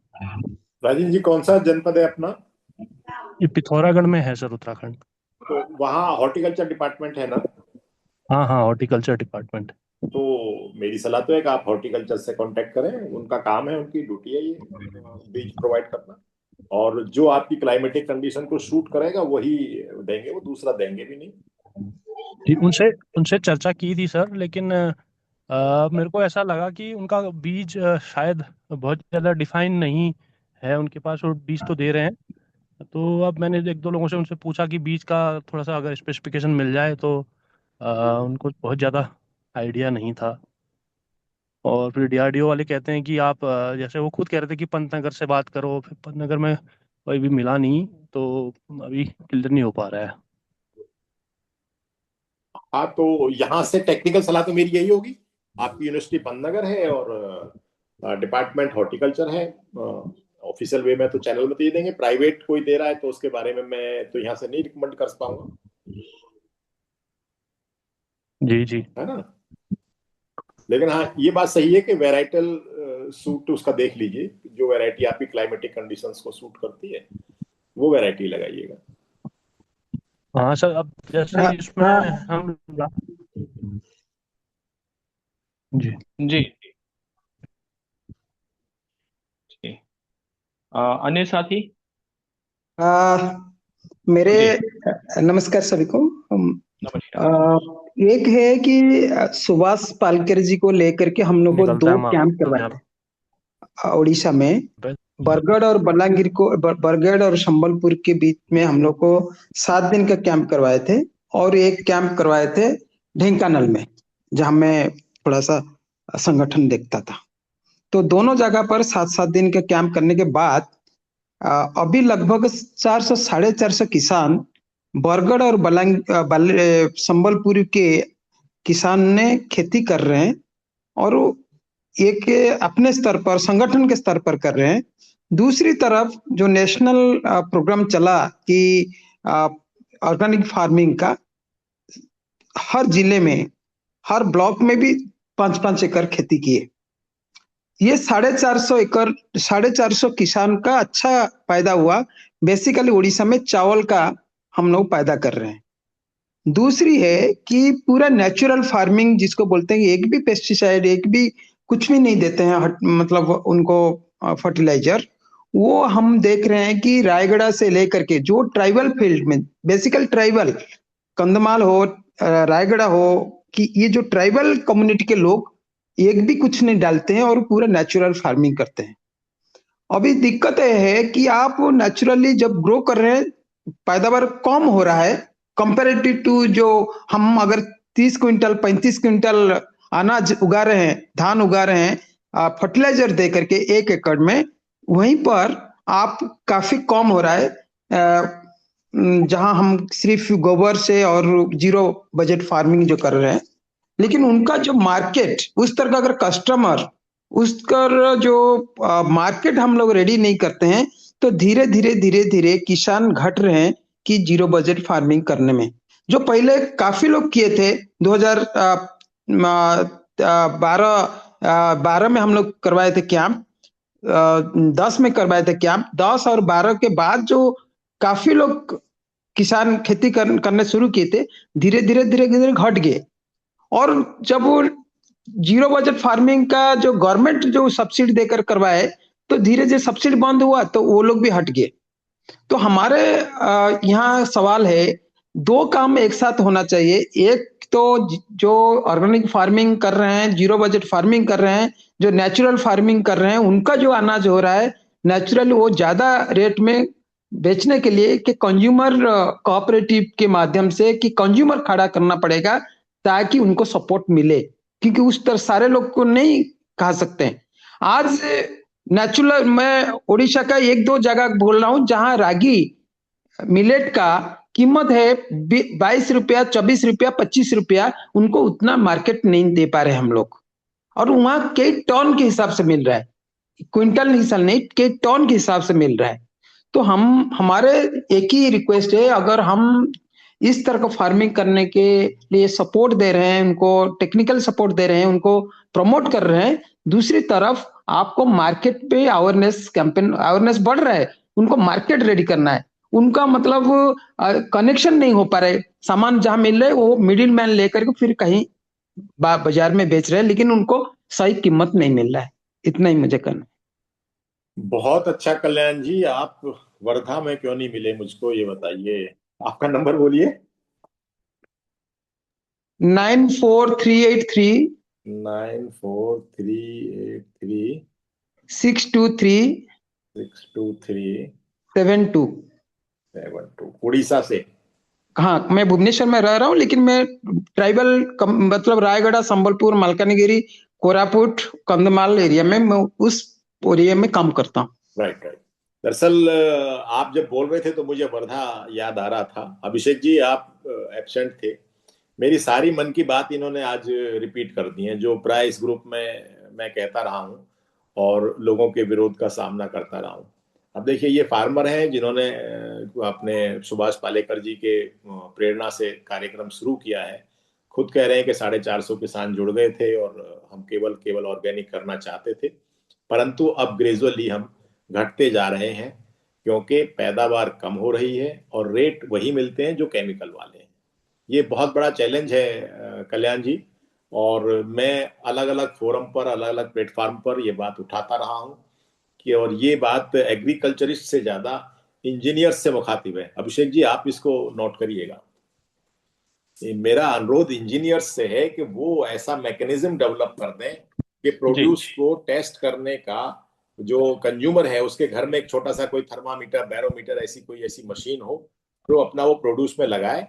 राजेंद्र जी, कौन सा जनपद है अपना? ये पिथौरागढ़ में है सर, उत्तराखंड। तो वहाँ हॉर्टिकल्चर डिपार्टमेंट है ना? हाँ हाँ, हॉर्टिकल्चर डिपार्टमेंट। तो मेरी सलाह तो है कि आप हॉर्टिकल्चर से कांटेक्ट करें, उनका काम है, उनकी ड्यूटी है ये बीज प्रोवाइड करना। और जो आपकी क्लाइमेटिक कंडीशन को सूट करेगा वही देंगे, वो दूसरा देंगे भी नहीं। जी, उनसे उनसे चर्चा की थी सर, लेकिन मेरे को ऐसा लगा कि उनका बीज शायद बहुत ज़्यादा डिफाइन नहीं है उनके पास, और बीज तो दे रहे हैं। तो अब मैंने एक दो लोगों से उनसे पूछा कि बीज का थोड़ा सा अगर स्पेसिफिकेशन मिल जाए, तो उनको बहुत ज़्यादा आइडिया नहीं था। और फिर डीआरडीओ वाले कहते हैं कि आप जैसे वो खुद कह रहे थे कि पंतनगर से बात करो, फिर पंतनगर में कोई भी मिला नहीं, तो अभी क्लियर नहीं हो पा रहा है। हाँ, तो यहाँ से टेक्निकल सलाह तो मेरी यही होगी। आपकी यूनिवर्सिटी पंतनगर है और डिपार्टमेंट हॉर्टिकल्चर है। ऑफिशियल वे में तो चैनल में तो ये देंगे, प्राइवेट कोई दे रहा है तो उसके बारे में मैं तो यहाँ से नहीं रिकमेंड कर पाऊंगा, जी जी। है ना। लेकिन हाँ, ये बात सही है कि वेराइटल सूट उसका देख लीजिए, जो वैरायटी आपकी क्लाइमेटिक कंडीशंस को सूट करती है वो वैरायटी लगाइएगा। हाँ सर, अब जैसे हाँ इसमें हाँ हम जी जी जी। अन्य साथी। मेरे जी, नमस्कार सभी को। नमस्कार। एक है कि सुभाष पालकर जी को लेकर के हम लोग को निकलता दो है कैंप करवाए मान्यता थे उड़ीसा में। पे। बरगढ़ और बलांगीर को बरगढ़ और संबलपुर के बीच में हम लोग को 7 दिन का कैंप करवाए थे, और एक कैंप करवाए थे ढेंकानाल में, जहां मैं थोड़ा सा संगठन देखता था। तो दोनों जगह पर 7-7 दिन का कैंप करने के बाद अभी लगभग 400 450 किसान बरगढ़ और संबलपुर के किसान ने खेती कर रहे हैं, और एक अपने स्तर पर संगठन के स्तर पर कर रहे हैं। दूसरी तरफ जो नेशनल प्रोग्राम चला कि ऑर्गेनिक फार्मिंग का, हर जिले में हर ब्लॉक में भी 5-5 एकड़ खेती किए। ये 450 एकड़ 450 किसान का अच्छा पैदा हुआ। बेसिकली उड़ीसा में चावल का हम लोग पैदा कर रहे हैं। दूसरी है कि पूरा नेचुरल फार्मिंग जिसको बोलते हैं, एक भी पेस्टिसाइड, एक भी कुछ भी नहीं देते हैं, मतलब उनको फर्टिलाइजर। वो हम देख रहे हैं कि रायगढ़ से लेकर के जो ट्राइबल फील्ड में, बेसिकल ट्राइबल, कंधमाल हो, रायगढ़ हो, कि ये जो ट्राइबल कम्युनिटी के लोग एक भी कुछ नहीं डालते हैं और पूरा नेचुरल फार्मिंग करते हैं। अभी दिक्कत यह है कि आप नेचुरली जब ग्रो कर रहे हैं, पैदावार कम हो रहा है कंपेरेटिव टू जो हम अगर 30 क्विंटल 35 क्विंटल अनाज उगा रहे हैं, धान उगा रहे हैं फर्टिलाइजर दे करके 1 एकड़ में, वहीं पर आप काफी कम हो रहा है। जहां हम सिर्फ गोबर से और जीरो बजट फार्मिंग जो कर रहे हैं, लेकिन उनका जो मार्केट, उस तरह का अगर कस्टमर, उसका जो मार्केट हम लोग रेडी नहीं करते हैं, तो धीरे धीरे धीरे धीरे किसान घट रहे हैं कि जीरो बजट फार्मिंग करने में। जो पहले काफी लोग किए थे 2012 में हम लोग करवाए थे कैंप, 10 में करवाए थे कैंप, 10 और 12 के बाद जो काफी लोग किसान खेती करने शुरू किए थे, धीरे धीरे धीरे धीरे घट गए। और जब वो जीरो बजट फार्मिंग का जो गवर्नमेंट जो सब्सिडी देकर करवाए, तो धीरे धीरे सब्सिडी बंद हुआ तो वो लोग भी हट गए। तो हमारे यहाँ सवाल है, दो काम एक साथ होना चाहिए। एक तो जो ऑर्गेनिक फार्मिंग कर रहे हैं, जीरो बजट फार्मिंग कर रहे हैं, जो नेचुरल फार्मिंग कर रहे हैं, उनका जो अनाज हो रहा है नेचुरल, वो ज्यादा रेट में बेचने के लिए कि कंज्यूमर कोऑपरेटिव के माध्यम से कि कंज्यूमर खड़ा करना पड़ेगा ताकि उनको सपोर्ट मिले, क्योंकि उस तरह सारे लोग को नहीं खा सकते हैं। आज नेचुरल, मैं उड़ीसा का एक दो जगह बोल रहा हूं जहां रागी मिलेट का कीमत है 22 रुपया, 24 रुपया, 25 रुपया, उनको उतना मार्केट नहीं दे पा रहे हम लोग। और वहां कई टन के हिसाब से मिल रहा है, क्विंटल हिसाब नहीं, कई टन के हिसाब से मिल रहा है। तो हमारे एक ही रिक्वेस्ट है, अगर हम इस तरह का फार्मिंग करने के लिए सपोर्ट दे रहे हैं, उनको टेक्निकल सपोर्ट दे रहे हैं, उनको प्रमोट कर रहे हैं, दूसरी तरफ आपको मार्केट पे अवेयरनेस कैंपेन, अवेयरनेस बढ़ रहा है, उनको मार्केट रेडी करना है। उनका मतलब कनेक्शन नहीं हो पा रहा है, सामान जहां मिल रहा है वो मिडिल मैन लेकर के फिर कहीं बाजार में बेच रहे हैं, लेकिन उनको सही कीमत नहीं मिल रहा है। इतना ही मुझे करना। बहुत अच्छा कल्याण जी, आप वर्धा में क्यों नहीं मिले मुझको ये बताइए। आपका नंबर बोलिए। 94383 94383 623 623 72। 72, उड़ीसा से। हाँ, मैं भुवनेश्वर में रह रहा हूँ, लेकिन मैं ट्राइबल मतलब रायगढ़, संबलपुर, मालकानगिरी, कोरापुट, कंधमाल एरिया में, मैं उस एरिया में काम करता हूँ। Right right. दरअसल आप जब बोल रहे थे तो मुझे वर्धा याद आ रहा था। अभिषेक जी आप एब्सेंट थे, मेरी सारी मन की बात इन्होंने आज रिपीट कर दी है, जो प्राय इस ग्रुप में मैं कहता रहा हूँ और लोगों के विरोध का सामना करता रहा हूँ। अब देखिए, ये फार्मर हैं जिन्होंने अपने सुभाष पालेकर जी के प्रेरणा से कार्यक्रम शुरू किया है। खुद कह रहे हैं कि 450 किसान जुड़ गए थे और हम केवल ऑर्गेनिक करना चाहते थे, परंतु अब ग्रेजुअली हम घटते जा रहे हैं क्योंकि पैदावार कम हो रही है और रेट वही मिलते हैं जो केमिकल वाले हैं। ये बहुत बड़ा चैलेंज है कल्याण जी, और मैं अलग अलग फोरम पर, अलग अलग प्लेटफॉर्म पर ये बात उठाता रहा हूँ कि, और ये बात एग्रीकल्चरिस्ट से ज्यादा इंजीनियर्स से मुखातिब है। अभिषेक जी आप इसको नोट करिएगा। मेरा अनुरोध इंजीनियर्स से है कि वो ऐसा मैकेनिज्म डेवलप कर दें कि प्रोड्यूस को टेस्ट करने का जो कंज्यूमर है उसके घर में एक छोटा सा कोई थर्मामीटर, बैरोमीटर, ऐसी मशीन हो जो अपना वो प्रोड्यूस में लगाए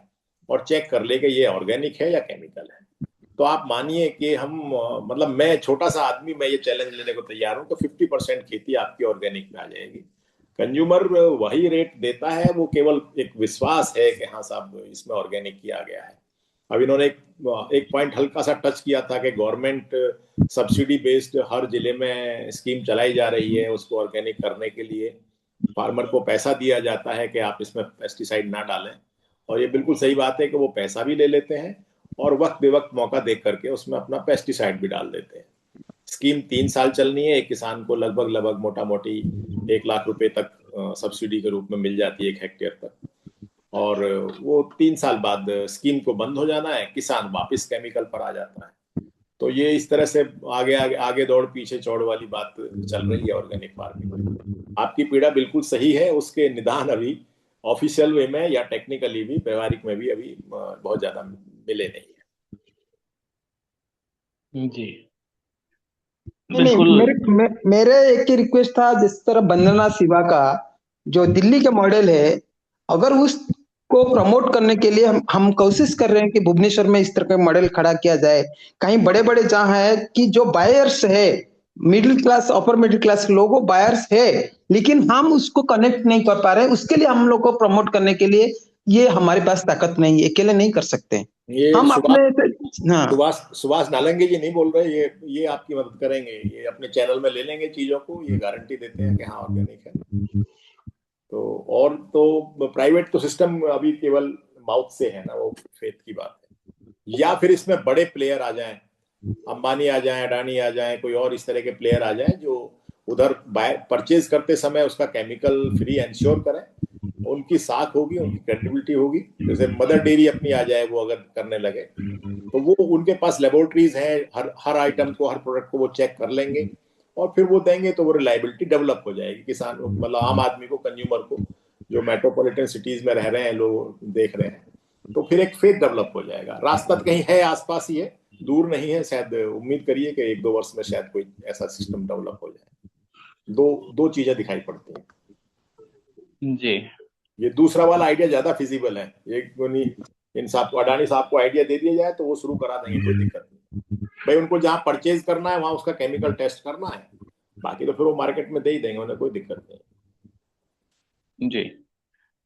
और चेक कर ले कि ये ऑर्गेनिक है या केमिकल है। तो आप मानिए कि हम, मतलब मैं छोटा सा आदमी, मैं ये चैलेंज लेने को तैयार हूं, तो 50% खेती आपकी ऑर्गेनिक में आ जाएगी। कंज्यूमर वही रेट देता है, वो केवल एक विश्वास है कि हाँ साहब इसमें ऑर्गेनिक किया गया है। अब इन्होंने एक पॉइंट हल्का सा टच किया था कि गवर्नमेंट सब्सिडी बेस्ड हर जिले में स्कीम चलाई जा रही है, उसको ऑर्गेनिक करने के लिए फार्मर को पैसा दिया जाता है कि आप इसमें पेस्टिसाइड ना डालें। और ये बिल्कुल सही बात है कि वो पैसा भी ले लेते हैं और वक्त बेवक्त मौका देख करके उसमें अपना पेस्टिसाइड भी डाल देते हैं। स्कीम 3 साल चलनी है, एक किसान को लगभग मोटा मोटी 1 लाख रुपए तक सब्सिडी के रूप में मिल जाती है 1 हेक्टेयर तक, और वो 3 साल बाद स्कीम को बंद हो जाना है, किसान वापस केमिकल पर आ जाता है। तो ये इस तरह से आगे दौड़ पीछे चौड़ वाली बात चल रही है ऑर्गेनिक फार्मिंग में। आपकी पीड़ा बिल्कुल सही है, उसके निदान अभी ऑफिशियल वे में या टेक्निकली भी, व्यवहारिक में भी अभी बहुत ज्यादा मिले नहीं है। जी नहीं, मेरे एक ही रिक्वेस्ट था, जिस तरह वंदना शिवा का जो दिल्ली का मॉडल है, अगर उसको प्रमोट करने के लिए हम कोशिश कर रहे हैं कि भुवनेश्वर में इस तरह का मॉडल खड़ा किया जाए। कहीं बड़े बड़े जहां है कि जो बायर्स है middle class upper middle class लोगों बायर्स है, लेकिन हम उसको कनेक्ट नहीं कर पा रहे हैं। उसके लिए हम लोग को प्रमोट करने के लिए ये हमारे पास ताकत नहीं है, अकेले नहीं कर सकते। ये हम सुभाष अपने हाँ सुभाष सुभाष नालंगे जी नहीं बोल रहे, ये आपकी मदद करेंगे, ये अपने चैनल में ले लेंगे चीजों को, ये गारंटी देते हैं कि हाँ ऑर्गेनिक है। तो और तो प्राइवेट तो सिस्टम अभी केवल माउथ से है ना, वो फेथ की बात है। या फिर इसमें बड़े प्लेयर आ जाएं, अंबानी आ जाएं, अडानी आ जाएं, कोई और इस तरह के प्लेयर आ जाएं जो उधर परचेज करते समय उसका केमिकल फ्री इंश्योर करें, उनकी साख होगी, उनकी क्रेडिबिलिटी होगी। जैसे मदर डेयरी अपनी आ जाए वो अगर करने लगे, तो वो उनके पास लेबोरेटरीज हैं, हर हर आइटम को, हर प्रोडक्ट को वो चेक कर लेंगे और फिर वो देंगे, तो वो रिलायबिलिटी डेवलप हो जाएगी किसान, मतलब आम आदमी को, कंज्यूमर को, जो मेट्रोपॉलिटन सिटीज में रह रहे हैं लोग देख रहे हैं। तो फिर एक फेथ डेवलप हो जाएगा। रास्ता कहीं है, आसपास ही है, दूर नहीं है। शायद उम्मीद करिए कि 1-2 वर्ष में शायद कोई ऐसा सिस्टम डेवलप हो जाए। दो दो चीजें दिखाई पड़ती हैं जी। ये दूसरा वाला आइडिया ज्यादा फिजिबल है। इन साहब को, अडानी साहब को आइडिया दे दिया जाए तो वो शुरू करा देंगे, कोई दिक्कत नहीं। भाई उनको जहां परचेज करना है वहां उसका केमिकल टेस्ट करना है, बाकी तो फिर वो मार्केट में दे ही देंगे, उन्हें कोई दिक्कत नहीं। जी।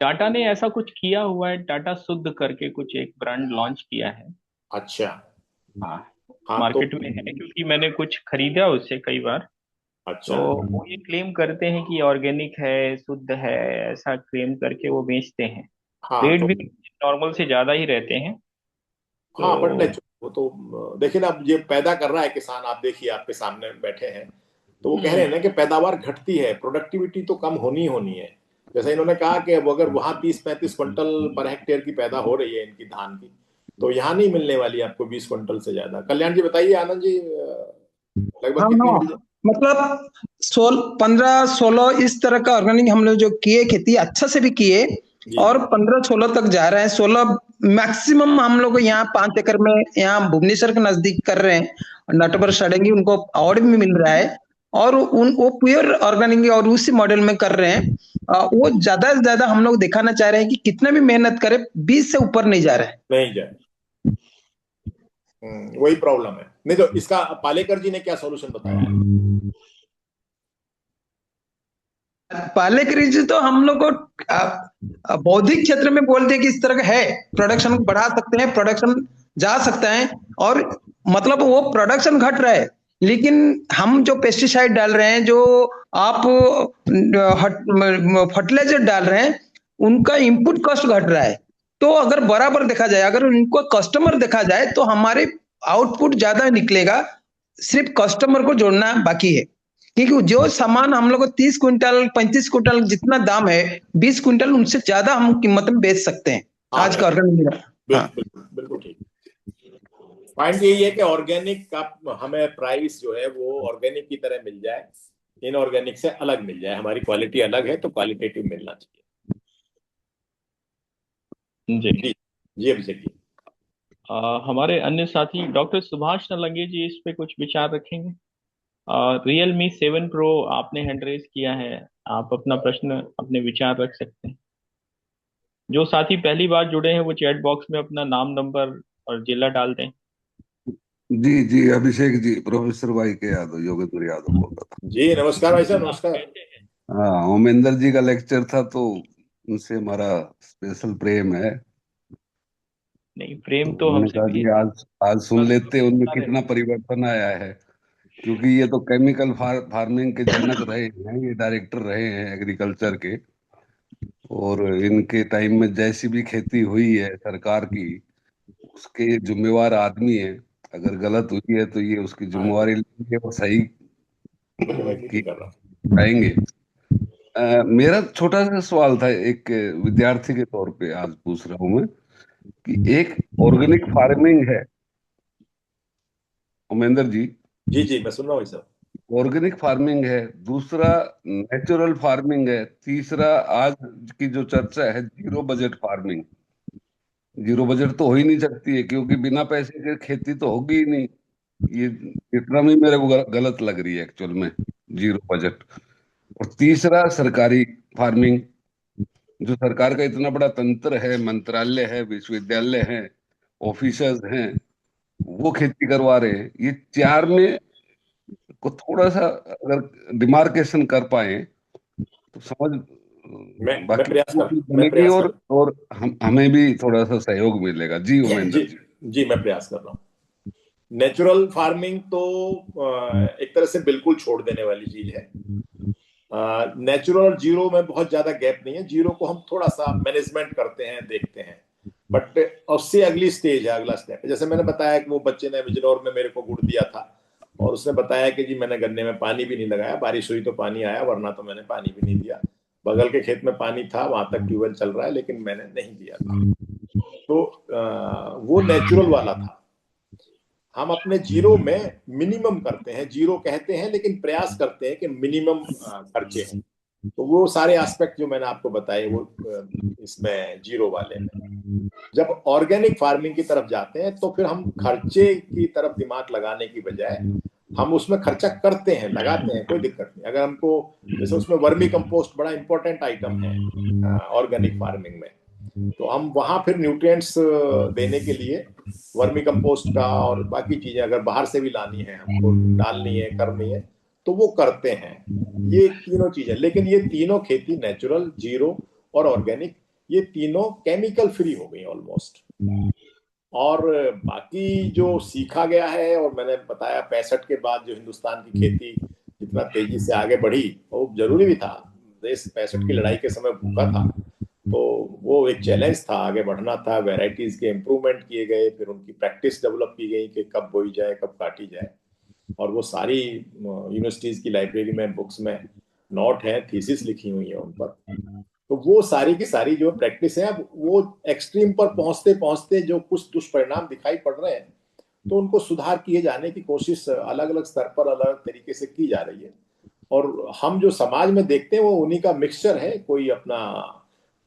टाटा ने ऐसा कुछ किया हुआ है, टाटा शुद्ध करके कुछ एक ब्रांड लॉन्च किया है। अच्छा। हाँ, हाँ तो मार्केट में है, क्योंकि मैंने कुछ खरीदा उससे कई बार। तो अच्छा। वो ये क्लेम करते हैं कि ऑर्गेनिक है, शुद्ध है, ऐसा क्लेम करके वो बेचते हैं। हाँ रेट तो भी नॉर्मल से ज्यादा ही रहते हैं। हाँ बट नहीं, तो वो तो देखिए ना, अब ये पैदा कर रहा है किसान, आप देखिए आपके सामने बैठे हैं, तो वो कह रहे हैं ना कि पैदावार घटती है, प्रोडक्टिविटी तो कम होनी ही होनी है। जैसे इन्होंने कहा कि अब अगर वहां 30-35 क्विंटल पर हेक्टेयर की पैदा हो रही है इनकी धान की, तो यहाँ नहीं मिलने वाली आपको 20 क्विंटल से ज्यादा। कल्याण जी बताइए, आनंद जी, लगभग हाँ कितनी हाँ, मिल जाए? मतलब 15-16 इस तरह का ऑर्गेनिक हम लोग जो किए, खेती अच्छा से भी किए, जी और जी। 15-16 तक जा रहे हैं। 16 मैक्सिमम हम लोग यहाँ 5 एकड़ में, यहाँ भुवनेश्वर के नजदीक कर रहे हैं। नटवर सड़ेंगी उनको अवार्ड भी मिल रहा है, और उन वो प्योर ऑर्गेनिक और उसी मॉडल में कर रहे हैं। वो ज्यादा से ज्यादा हम लोग दिखाना चाह रहे हैं कि कितना भी मेहनत करे, 20 से ऊपर नहीं जा रहे हैं। नहीं जाए। वही प्रॉब्लम है। नहीं तो इसका पालेकर जी ने क्या सॉल्यूशन बताया है? पहले के रीज तो हम लोग को बौद्धिक क्षेत्र में बोलते हैं कि इस तरह का है, प्रोडक्शन बढ़ा सकते हैं, प्रोडक्शन जा सकता है, और मतलब वो प्रोडक्शन घट रहा है, लेकिन हम जो पेस्टिसाइड डाल रहे हैं, जो आप फर्टिलाइजर डाल रहे हैं, उनका इनपुट कॉस्ट घट रहा है। तो अगर बराबर देखा जाए, अगर उनको कस्टमर देखा जाए, तो हमारे आउटपुट ज्यादा निकलेगा। सिर्फ कस्टमर को जोड़ना बाकी है, क्योंकि जो सामान हम लोग को 30 क्विंटल 35 क्विंटल जितना दाम है, 20 क्विंटल उनसे ज्यादा हम कीमत में बेच सकते हैं हाँ आज नहीं, का ऑर्गेनिक। हाँ बिल्कुल बिल्कुल बिल्कुल ठीक। पॉइंट यही है कि ऑर्गेनिक का हमें प्राइस जो है वो ऑर्गेनिक की तरह मिल जाए, इनऑर्गेनिक से अलग मिल जाए। हमारी क्वालिटी अलग है तो क्वालिटेटिव मिलना चाहिए। जी। जी जी अभिषेक जी। हमारे अन्य साथी डॉक्टर सुभाष नलंगे जी इस पे कुछ विचार रखेंगे। Realme 7 Pro आपने हैंड रेज किया है, आप अपना प्रश्न, अपने विचार रख सकते हैं। जो साथी पहली बार जुड़े हैं वो चैट बॉक्स में अपना नाम, नंबर और जिला डाल दें। जी जी अभिषेक जी, प्रोफेसर भाई के यादव, योगेंद्र यादव बोल रहा जी नमस्कार भाई साहब, आप नमस्कार। कैसे हैं? था। हाँ, ओमेंदर जी का लेक्चर था तो उनसे हमारा स्पेशल प्रेम है। नहीं, तो प्रेम तो मैंने हमसे कहा भी कि है, आज आज सुन बस लेते उनमें होता कितना रहता परिवर्तन आया है। क्योंकि ये तो केमिकल फार्मिंग के जनक रहे हैं, ये डायरेक्टर रहे हैं एग्रीकल्चर के। और इनके टाइम में जैसी भी खेती हुई है सरकार की, उसके जिम्मेवार आदमी है। अगर गलत हुई है तो ये उसकी हाँ जिम्मेवारी लेंगे और सही राजनीति की कर रहा पाएंगे। मेरा छोटा सा सवाल था, एक विद्यार्थी के तौर पे आज पूछ रहा हूं मैं, कि एक ऑर्गेनिक फार्मिंग है उमेंद्र जी, जी जी मैं सुन रहा हूँ भाई साहब। ऑर्गेनिक फार्मिंग है, दूसरा नेचुरल फार्मिंग है, तीसरा आज की जो चर्चा है zero budget farming. Zero budget तो हो ही नहीं सकती है, क्योंकि बिना पैसे के खेती तो होगी ही नहीं। ये इतना भी मेरे को गलत लग रही है एक्चुअल में, जीरो बजट। और तीसरा सरकारी फार्मिंग, जो सरकार का इतना बड़ा तंत्र है, मंत्रालय है, विश्वविद्यालय है, ऑफिसर्स हैं, वो खेती करवा रहे हैं। ये चार में को थोड़ा सा अगर डिमार्केशन कर पाए तो समझ मैं बाकी प्रयास लोगों कर की मैं बनेगी, प्रयास और हमें भी थोड़ा सा सहयोग मिलेगा। जी जी उमेंद्र जी। जी, मैं प्रयास कर रहा हूँ। नेचुरल फार्मिंग तो एक तरह से बिल्कुल छोड़ देने वाली चीज है। नेचुरल और जीरो में बहुत ज्यादा गैप नहीं है। जीरो को हम थोड़ा सा मैनेजमेंट करते हैं, देखते हैं, बट उससे अगली स्टेज है, अगला स्टेप है। जैसे मैंने बताया कि वो बच्चे ने बिजनौर में मेरे को गुड़ दिया था, और उसने बताया कि जी मैंने गन्ने में पानी भी नहीं लगाया, बारिश हुई तो पानी आया, वरना तो मैंने पानी भी नहीं दिया। बगल के खेत में पानी था, वहां तक ट्यूबवेल चल रहा है, लेकिन मैंने नहीं दिया था। तो वो नेचुरल वाला था। हम अपने जीरो में मिनिमम करते हैं, जीरो कहते हैं लेकिन प्रयास करते हैं कि मिनिमम खर्चे हैं। तो वो सारे एस्पेक्ट जो मैंने आपको बताए वो इसमें जीरो वाले में। जब ऑर्गेनिक फार्मिंग की तरफ जाते हैं तो फिर हम खर्चे की तरफ दिमाग लगाने की बजाय हम उसमें खर्चा करते हैं, लगाते हैं, कोई दिक्कत नहीं। अगर हमको, जैसे उसमें वर्मी कंपोस्ट बड़ा इंपॉर्टेंट आइटम है ऑर्गेनिक फार्मिंग में, तो हम वहां फिर न्यूट्रिएंट्स देने के लिए वर्मी कंपोस्ट का और बाकी चीजें अगर बाहर से भी लानी है, हमको डालनी है, करनी है, तो वो करते हैं। ये तीनों चीजें, लेकिन ये तीनों खेती, नेचुरल, जीरो और ऑर्गेनिक, ये तीनों केमिकल फ्री हो गई ऑलमोस्ट। और बाकी जो सीखा गया है, और मैंने बताया 65 के बाद जो हिंदुस्तान की खेती जितना तेजी से आगे बढ़ी, वो जरूरी भी था। देश 65 की लड़ाई के समय भूखा था, तो वो एक चैलेंज था, आगे बढ़ना था। वेराइटीज के इम्प्रूवमेंट किए गए, फिर उनकी प्रैक्टिस डेवलप की गई कि कब बोई जाए, कब काटी जाए। और वो सारी यूनिवर्सिटीज की लाइब्रेरी में, बुक्स में नोट है, थीसिस लिखी हुई है उन पर। तो वो सारी की सारी जो प्रैक्टिस है, अब वो एक्सट्रीम पर पहुंचते पहुंचते जो कुछ दुष्परिणाम दिखाई पड़ रहे हैं, तो उनको सुधार किए जाने की कोशिश अलग अलग स्तर पर अलग अलग तरीके से की जा रही है। और हम जो समाज में देखते हैं वो उन्हीं का मिक्सचर है। कोई अपना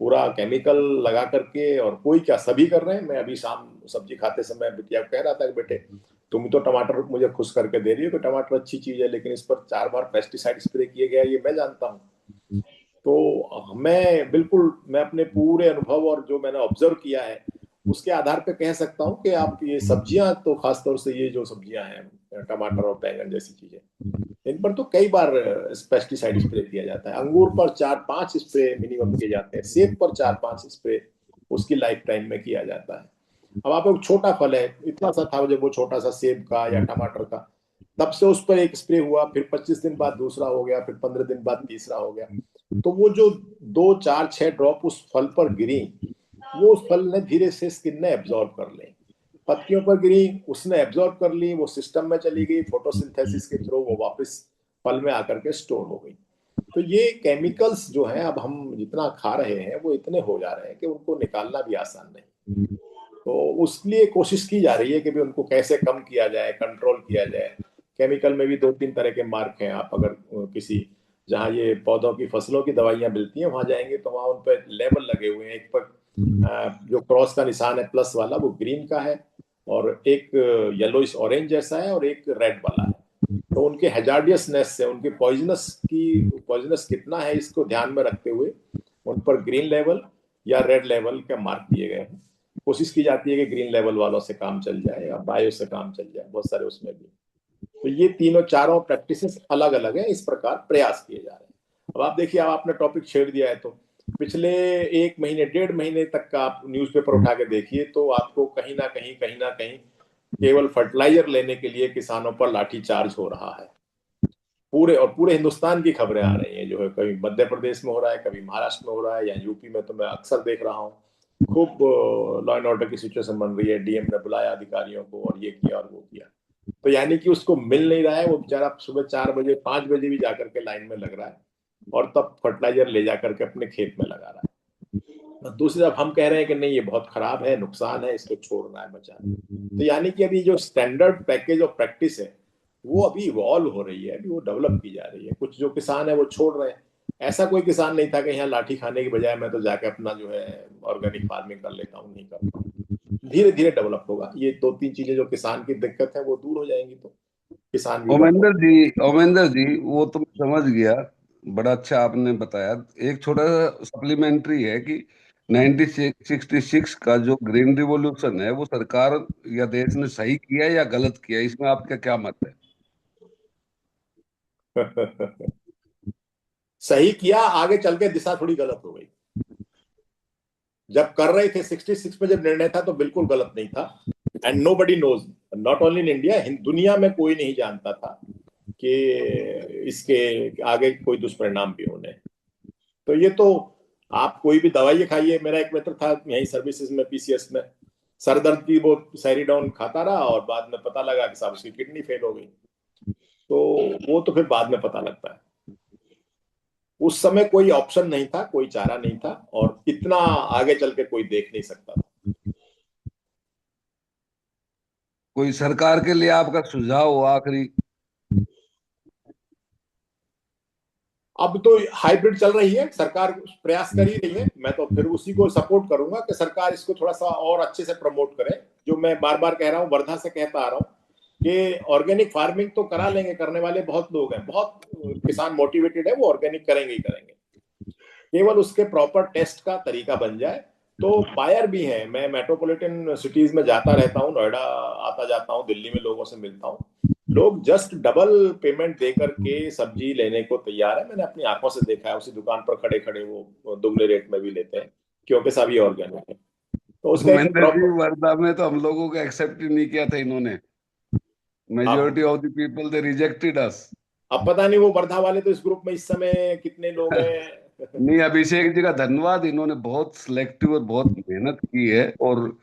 पूरा केमिकल लगा करके, और कोई क्या, सभी कर रहे हैं। मैं अभी शाम सब्जी खाते समय बिटिया को कह रहा था कि बेटे, तुम तो टमाटर मुझे खुश करके दे रही हो कि टमाटर अच्छी चीज है, लेकिन इस पर 4 बार पेस्टिसाइड स्प्रे किए गया, ये मैं जानता हूँ। तो मैं अपने पूरे अनुभव और जो मैंने ऑब्जर्व किया है उसके आधार पे कह सकता हूँ कि आप ये सब्जियां, तो खासतौर से ये जो सब्जियां हैं, टमाटर और बैंगन जैसी चीजें, इन पर तो कई बार पेस्टिसाइड स्प्रे किया जाता है। अंगूर पर 4-5 स्प्रे मिनिमम किए जाते हैं, सेब पर 4-5 स्प्रे उसकी लाइफ टाइम में किया जाता है। अब आप, एक छोटा फल है, इतना सा था जब वो छोटा सा सेब का या टमाटर का, तब से उस पर एक स्प्रे हुआ, फिर 25 दिन बाद दूसरा हो गया, फिर 15 दिन बाद तीसरा हो गया। तो वो जो 2, 4, 6 ड्रॉप उस फल पर गिरी, वो उस फल ने धीरे से स्किन ने एब्जॉर्ब कर ली। पत्तियों पर गिरी, उसने एब्जॉर्ब कर ली, वो सिस्टम में चली गई, फोटोसिंथेसिस के थ्रू वो वापस फल में आकर के स्टोर हो गई। तो ये केमिकल्स जो हैं, अब हम जितना खा रहे हैं वो इतने हो जा रहे हैं कि उनको निकालना भी आसान नहीं। तो उसके लिए कोशिश की जा रही है कि भी उनको कैसे कम किया जाए, कंट्रोल किया जाए। केमिकल में भी 2-3 तरह के मार्क हैं। आप अगर किसी, जहाँ ये पौधों की, फसलों की दवाइयाँ मिलती हैं, वहां जाएंगे तो वहां उन पर लेबल लगे हुए हैं। एक पर जो क्रॉस का निशान है प्लस वाला, वो ग्रीन का है, और एक येलोइश ऑरेंज जैसा है, और एक रेड वाला है। तो उनके हैजार्डियसनेस से, उनके पॉइजनस कितना है, इसको ध्यान में रखते हुए उन पर ग्रीन लेवल या रेड लेवल के मार्क दिए गए हैं। कोशिश की जाती है कि ग्रीन लेवल वालों से काम चल जाए या बायो से काम चल जाए, बहुत सारे उसमें भी। तो ये तीनों चारों प्रैक्टिसेस अलग अलग है, इस प्रकार प्रयास किए जा रहे हैं। अब आप देखिए, अब आपने टॉपिक छेड़ दिया है, तो पिछले 1 महीने, 1.5 महीने तक का आप न्यूज़पेपर उठा के देखिए, तो आपको कहीं ना कहीं केवल फर्टिलाइजर लेने के लिए किसानों पर लाठीचार्ज हो रहा है। पूरे हिंदुस्तान की खबरें आ रही हैं, जो है कभी मध्य प्रदेश में हो रहा है, कभी महाराष्ट्र में हो रहा है, या यूपी में तो मैं अक्सर देख रहा हूँ। खूब लॉ एंड ऑर्डर की सिचुएशन बन रही है। डीएम ने बुलाया अधिकारियों को, और ये किया और वो किया। तो यानी कि उसको मिल नहीं रहा है, वो बेचारा सुबह 4 बजे 5 बजे भी जाकर के लाइन में लग रहा है, और तब फर्टिलाइजर ले जाकर के अपने खेत में लगा रहा है। और दूसरी तरफ हम कह रहे हैं कि नहीं, ये बहुत खराब है, नुकसान है, इसको छोड़ना है, बचाना है। तो यानी कि अभी जो स्टैंडर्ड पैकेज ऑफ प्रैक्टिस है, वो अभी इवॉल्व हो रही है, अभी वो डेवलप की जा रही है। कुछ जो किसान है वो छोड़ रहे हैं। ऐसा कोई किसान नहीं था कि यहाँ लाठी खाने की बजाय मैं तो जाके अपना जो है ऑर्गेनिक फार्मिंग कर लेता हूँ, नहीं करता हूँ। धीरे धीरे डेवलप होगा। ये 2-3 चीजें जो किसान की दिक्कत है वो दूर हो जाएंगी, तो किसान भी बढ़ जाएगा। ओमेंदर जी, वो तो मैं समझ गया, बड़ा अच्छा आपने बताया। एक छोटा सा सप्लीमेंट्री है कि 1966 का जो ग्रीन रिवॉल्यूशन है, वो सरकार या देश ने सही किया या गलत किया, इसमें आपका क्या मत है? सही किया, आगे चल के दिशा थोड़ी गलत हो गई। जब कर रहे थे 66 में जब निर्णय था तो बिल्कुल गलत नहीं था। And nobody knows, not only in India, दुनिया में कोई नहीं जानता था कि इसके आगे कोई दुष्परिणाम भी होने। तो ये तो आप कोई भी दवाई खाइए, मेरा एक मित्र था यही सर्विसेज में, पीसीएस में, सर दर्द की वो सैरिडॉन खाता रहा और बाद में पता लगा कि साहब उसकी किडनी फेल हो गई। तो वो तो फिर बाद में पता लगता है, उस समय कोई ऑप्शन नहीं था, कोई चारा नहीं था, और इतना आगे चल के कोई देख नहीं सकता था। कोई सरकार के लिए आपका सुझाव हो आखिरी? अब तो हाइब्रिड चल रही है, सरकार प्रयास कर ही रही है, मैं तो फिर उसी को सपोर्ट करूंगा कि सरकार इसको थोड़ा सा और अच्छे से प्रमोट करे। जो मैं बार बार कह रहा हूँ, वर्धा से कहता आ रहा हूँ कि ऑर्गेनिक फार्मिंग तो करा लेंगे, करने वाले बहुत लोग हैं, बहुत किसान मोटिवेटेड है, वो ऑर्गेनिक करेंगे ही करेंगे, केवल उसके प्रॉपर टेस्ट का तरीका बन जाए। तो बायर भी हैं, मैं मेट्रोपॉलिटन सिटीज में जाता रहता हूँ, नोएडा आता जाता हूँ, दिल्ली में लोगों से मिलता हूँ, लोग जस्ट डबल पेमेंट दे करके सब्जी लेने को तैयार है। मैंने अपनी आंखों से देखा है, उसी दुकान पर खड़े खड़े वो दुगने रेट में भी लेते हैं, क्योंकि सभी ऑर्गेनिक है। तो उसका एक महेंद्र जी, प्रॉपर, वर्धा में तो हम लोगों को एक्सेप्ट ही नहीं किया था इन्होंने। अब majority of the people they rejected us. अब पता नहीं वो वर्धा वाले तो इस ग्रुप में इस समय कितने लोग हैं। नहीं, अभिषेक जी का धन्यवाद, इन्होंने बहुत सिलेक्टिव और बहुत मेहनत की है, और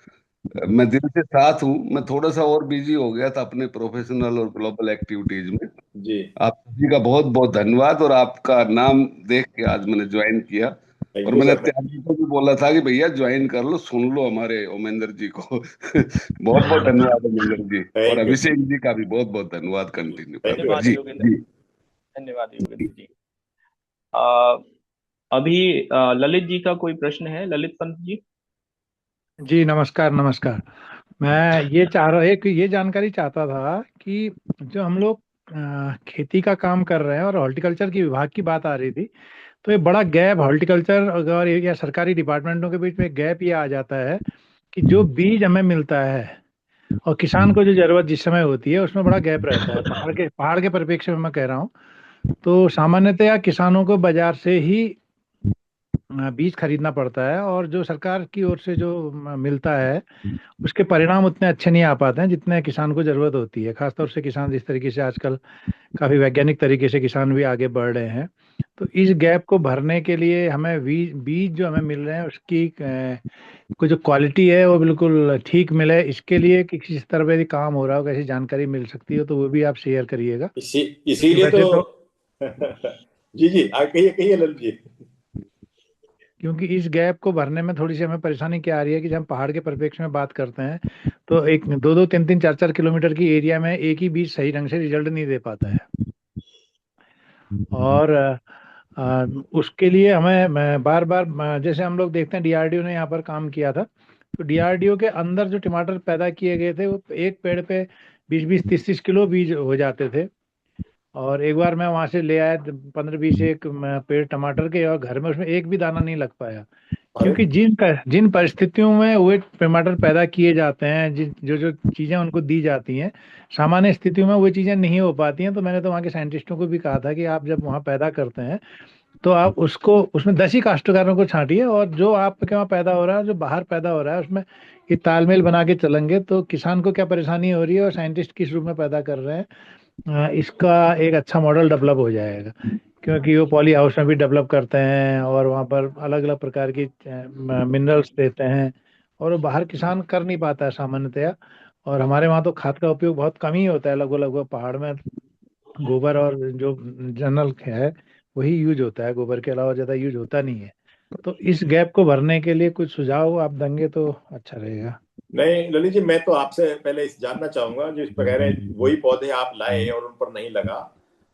मैं दिल से साथ हूँ। मैं थोड़ा सा और बिजी हो गया था अपने प्रोफेशनल और ग्लोबल एक्टिविटीज में। जी, आप सभी का बहुत बहुत धन्यवाद, और आपका नाम देख के आज मैंने ज्वाइन किया। थैंक और यू मैंने सर। त्यागी को भी बोला था कि भैया ज्वाइन कर लो, सुन लो हमारे ओमेंद्र जी को। बहुत बहुत धन्यवाद ओमेंद्र जी, और थैंक यू, अभिषेक जी का भी बहुत बहुत धन्यवाद। कंटिन्यू थैंक करो यू। धन्यवाद जी योगेंद्र जी। जी। धन्यवाद योगेंद्र जी। अ, अभी ललित जी का कोई प्रश्न है? ललित पंत जी। जी नमस्कार नमस्कार। मैं ये चाह रहा एक ये जानकारी चाहता था कि जो हम लोग खेती का काम कर रहे हैं और हॉर्टिकल्चर की विभाग की बात आ रही थी, तो ये बड़ा गैप हॉर्टिकल्चर और या सरकारी डिपार्टमेंटों के बीच में गैप ये आ जाता है कि जो बीज हमें मिलता है और किसान को जो जरूरत जिस समय होती है उसमें बड़ा गैप रहता है। पहाड़ के परिप्रेक्ष्य में मैं कह रहा हूँ। तो सामान्यतया किसानों को बाजार से ही बीज खरीदना पड़ता है, और जो सरकार की ओर से जो मिलता है उसके परिणाम उतने अच्छे नहीं आ पाते हैं जितने किसान को जरूरत होती है। खासतौर से किसान जिस तरीके से आजकल काफी वैज्ञानिक तरीके से किसान भी आगे बढ़ रहे हैं, तो इस गैप को भरने के लिए हमें बीज बीज जो हमें मिल रहे हैं उसकी कोई जो क्वालिटी है वो बिल्कुल ठीक मिले, इसके लिए कि किस तरह पे काम हो रहा हो, कैसी जानकारी मिल सकती हो तो वो भी आप शेयर करिएगा। इसी क्योंकि इसीलिए वैसे तो तो जी जी, कहिए कहिए ललित जी। क्योंकि इस गैप को भरने में थोड़ी सी हमें परेशानी क्या आ रही है कि जब हम पहाड़ के परिप्रेक्ष्य में बात करते हैं तो एक दो दो तीन तीन चार चार किलोमीटर की एरिया में एक ही बीज सही ढंग से रिजल्ट नहीं दे पाता है। और उसके लिए हमें बार बार जैसे हम लोग देखते हैं डीआरडीओ ने यहाँ पर काम किया था, तो डीआरडीओ के अंदर जो टमाटर पैदा किए गए थे वो एक पेड़ पे 20-20 30-30 किलो बीज हो जाते थे। और एक बार मैं वहां से ले आया 15-20 एक पेड़ टमाटर के, और घर में उसमें एक भी दाना नहीं लग पाया। अरे क्योंकि जिन परिस्थितियों में वे टमाटर पैदा किए जाते हैं, जिन जो जो चीज़ें उनको दी जाती हैं, सामान्य स्थितियों में वो चीज़ें नहीं हो पाती हैं। तो मैंने तो वहाँ के साइंटिस्टों को भी कहा था कि आप जब वहाँ पैदा करते हैं तो आप उसको उसमें 10 ही काश्तकारों को छांटिए, और जो आपके वहाँ पैदा हो रहा है, जो बाहर पैदा हो रहा है, उसमें ये तालमेल बना के चलेंगे तो किसान को क्या परेशानी हो रही है और साइंटिस्ट किस रूप में पैदा कर रहे हैं, इसका एक अच्छा मॉडल डेवलप हो जाएगा। क्योंकि वो पॉली हाउस में भी डेवलप करते हैं और वहाँ पर अलग अलग प्रकार की मिनरल्स देते हैं, और वो बाहर किसान कर नहीं पाता है सामान्यतया। और हमारे वहाँ तो खाद का उपयोग बहुत कम ही होता है, लगभग लगभग पहाड़ में गोबर और जो जनरल है वही यूज होता है, गोबर के अलावा ज़्यादा यूज होता नहीं है। तो इस गैप को भरने के लिए कुछ सुझाव आप देंगे तो अच्छा रहेगा। नहीं ललित जी, मैं तो आपसे पहले इस जानना चाहूंगा, जिस पर कह रहे हैं वही पौधे आप लाए और उन पर नहीं लगा,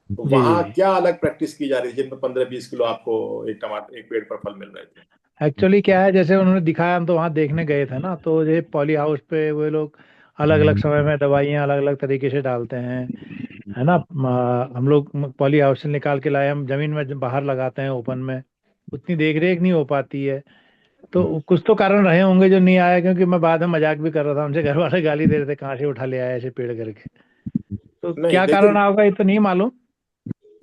तो जी जी वहां जी। क्या अलग प्रैक्टिस की जा रही थी जिनमें 15-20 किलो आपको एक टमाटर एक पेड़ पर फल मिल रहे थे? एक्चुअली क्या है, जैसे उन्होंने दिखाया, हम तो वहाँ देखने गए थे ना, तो ये पॉली हाउस पे वो लोग अलग अलग समय में दवाइयाँ अलग अलग तरीके से डालते हैं, है ना। हम लोग पॉली हाउस से निकाल के लाए, हम जमीन में जब बाहर लगाते हैं ओपन में, उतनी देख रेख नहीं हो पाती है। तो कुछ तो कारण रहे होंगे जो नहीं आया, क्योंकि मैं बाद में मजाक भी कर रहा था, उनसे घर वाले गाली दे रहे थे कहाँ से उठा ले आया ऐसे पेड़ करके। तो नहीं क्या कारण देखिए, होगा ये तो नहीं मालूम।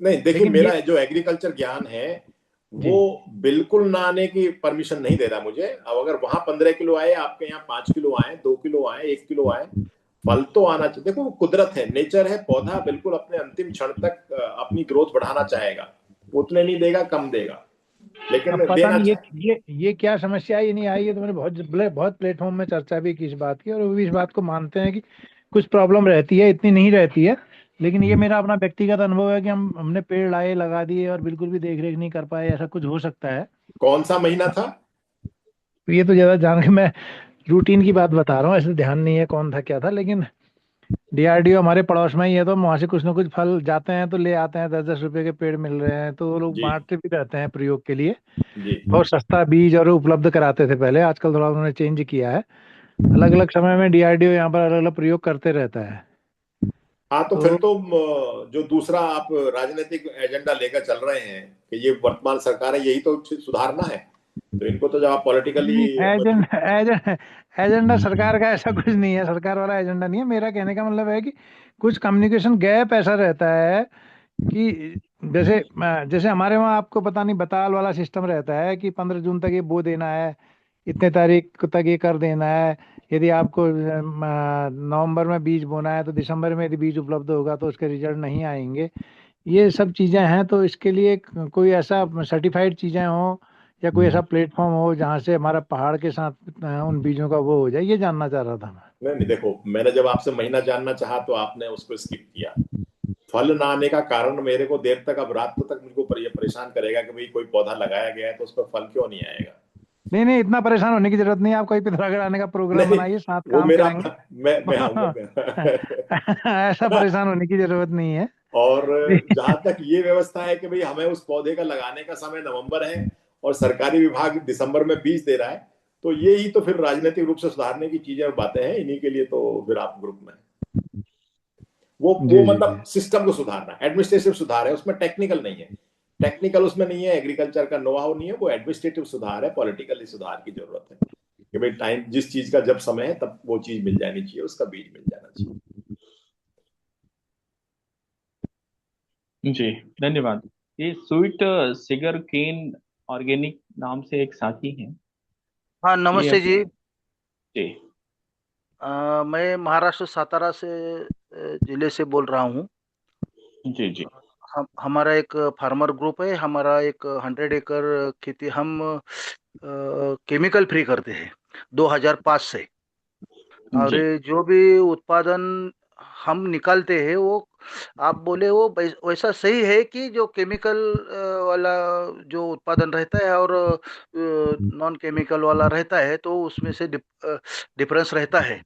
नहीं देखिए, लेकिन ये मेरा जो एग्रीकल्चर ज्ञान है जी वो बिल्कुल ना आने की परमिशन नहीं दे रहा मुझे। अब अगर वहां 15 किलो आए, आपके यहाँ 5 किलो आए, 2 किलो आए, 1 किलो आए, फल तो आना चाहिए। देखो वो कुदरत है, नेचर है, पौधा बिल्कुल अपने अंतिम क्षण तक अपनी ग्रोथ बढ़ाना चाहेगा। उतने नहीं देगा, कम देगा, लेकिन अब पता देना नहीं चाहिए। ये क्या समस्या ही नहीं आई है। तो मैंने बहुत प्लेटफॉर्म में चर्चा भी की इस बात की, और वो भी इस बात को मानते हैं कि कुछ प्रॉब्लम रहती है, इतनी नहीं रहती है। लेकिन ये मेरा अपना व्यक्तिगत अनुभव है कि हमने पेड़ लाए, लगा दिए और बिल्कुल भी देख रेख नहीं कर पाए, ऐसा कुछ हो सकता है। कौन सा महीना था? तो ये तो ज्यादा जान के मैं रूटीन की बात बता रहा हूँ, ऐसे ध्यान नहीं है कौन था क्या था। लेकिन डीआरडीओ हमारे पड़ोस में ही है, तो हम वहां से कुछ ना कुछ फल जाते हैं तो ले आते हैं। 10-10 रुपए के पेड़ मिल रहे हैं तो वो लोग जी बांटते भी रहते हैं प्रयोग के लिए। जी। बहुत सस्ता बीज और उपलब्ध कराते थे पहले, आजकल थोड़ा उन्होंने चेंज किया है। अलग अलग समय में डीआरडीओ यहाँ पर अलग अलग प्रयोग करते रहता है। हाँ, तो फिर तो तो जो दूसरा आप राजनीतिक एजेंडा लेकर चल रहे हैं कि ये वर्तमान सरकार है, यही तो सुधारना है। तो इनको तो जब आप पॉलिटिकली नहीं, एजेंडा सरकार का ऐसा कुछ नहीं है, सरकार वाला एजेंडा नहीं है। मेरा कहने का मतलब है कि कुछ कम्युनिकेशन गैप ऐसा रहता है कि जैसे हमारे वहाँ आपको पता नहीं बताल वाला सिस्टम रहता है कि 15 जून तक ये बो देना है, इतने तारीख तक ये कर देना है। यदि आपको नवंबर में बीज बोना है तो दिसंबर में यदि बीज उपलब्ध होगा तो उसके रिजल्ट नहीं आएंगे। ये सब चीजें हैं, तो इसके लिए कोई ऐसा सर्टिफाइड चीजें हो या कोई ऐसा प्लेटफॉर्म हो जहाँ से हमारा पहाड़ के साथ उन बीजों का वो हो जाए, ये जानना चाह रहा था मैं। नहीं नहीं, देखो मैंने जब आपसे महीना जानना चाहा तो आपने उसको स्किप किया। फल ना आने का कारण मेरे को देर तक, अब रात तक मुझको परेशान करेगा कि भाई कोई पौधा लगाया गया है तो उस पर फल क्यों नहीं आएगा। नहीं नहीं, इतना परेशान होने की जरूरत नहीं है। आप कोई पिथौरागढ़ आने का प्रोग्राम नहीं, बनाइए, साथ वो काम मेरा करेंगे। मैं आऊंगा। ऐसा परेशान होने की जरूरत नहीं है। और जहां तक ये व्यवस्था है कि भाई हमें उस पौधे का लगाने का समय नवंबर है और सरकारी विभाग दिसंबर में बीज दे रहा है, तो ये ही तो फिर राजनीतिक रूप से सुधारने की चीजें और बातें हैं। इन्हीं के लिए तो फिर आप ग्रुप में हैं। वो जी जी जी। मतलब सिस्टम को सुधारना, एडमिनिस्ट्रेटिव सुधार है, उसमें टेक्निकल नहीं है। टेक्निकल उसमें नहीं है, एग्रीकल्चर का नो हाउ नहीं है, वो एडमिनिस्ट्रेटिव सुधार है, पॉलिटिकली सुधार की जरूरत है कि भाई टाइम, जिस चीज का जब समय है तब वो चीज मिल जानी चाहिए, उसका बीज मिल जाना चाहिए। जी, धन्यवाद। ये स्वीट सिगर केन ऑर्गेनिक नाम से एक साथी हैं। हाँ, ये नमस्ते जी। जी मैं महाराष्ट्र सातारा से जिले से बोल रहा हूँ। जी जी हमारा एक फार्मर ग्रुप है। हमारा एक 100 एकड़ खेती हम केमिकल फ्री करते हैं 2005 से। और जी ये जो भी उत्पादन हम निकालते हैं वो, आप बोले वो वैसा सही है कि जो केमिकल वाला जो उत्पादन रहता है और नॉन केमिकल वाला रहता है तो उसमें से डिफरेंस रहता है।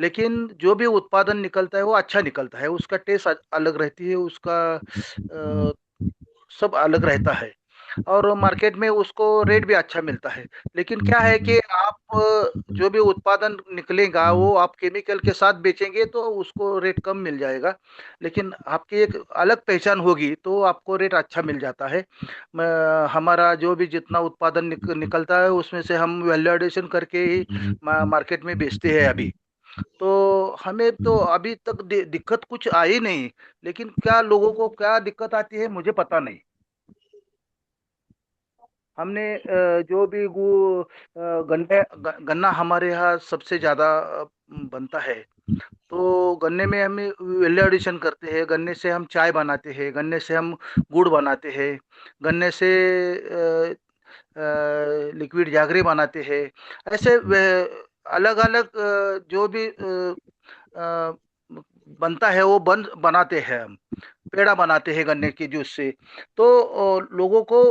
लेकिन जो भी उत्पादन निकलता है वो अच्छा निकलता है, उसका टेस्ट अलग रहती है, उसका सब अलग रहता है और मार्केट में उसको रेट भी अच्छा मिलता है। लेकिन क्या है कि आप जो भी उत्पादन निकलेगा वो आप केमिकल के साथ बेचेंगे तो उसको रेट कम मिल जाएगा। लेकिन आपकी एक अलग पहचान होगी तो आपको रेट अच्छा मिल जाता है। हमारा जो भी जितना उत्पादन निकलता है उसमें से हम वैल्यूएडिशन करके ही मार्केट में बेचते हैं अभी। तो हमें तो अभी तक दिक्कत कुछ आई नहीं। लेकिन क्या लोगों को क्या दिक्कत आती है मुझे पता नहीं। हमने जो भी गन्ना हमारे यहाँ सबसे ज्यादा बनता है। तो गन्ने में हम वैल्यू एडिशन करते हैं। गन्ने से हम चाय बनाते हैं, गन्ने से हम गुड़ बनाते हैं, गन्ने से लिक्विड जागरी बनाते हैं। ऐसे अलग अलग जो भी अ, बनता है वो बनाते हैं हम। पेड़ा बनाते हैं गन्ने के जूस से। तो लोगों को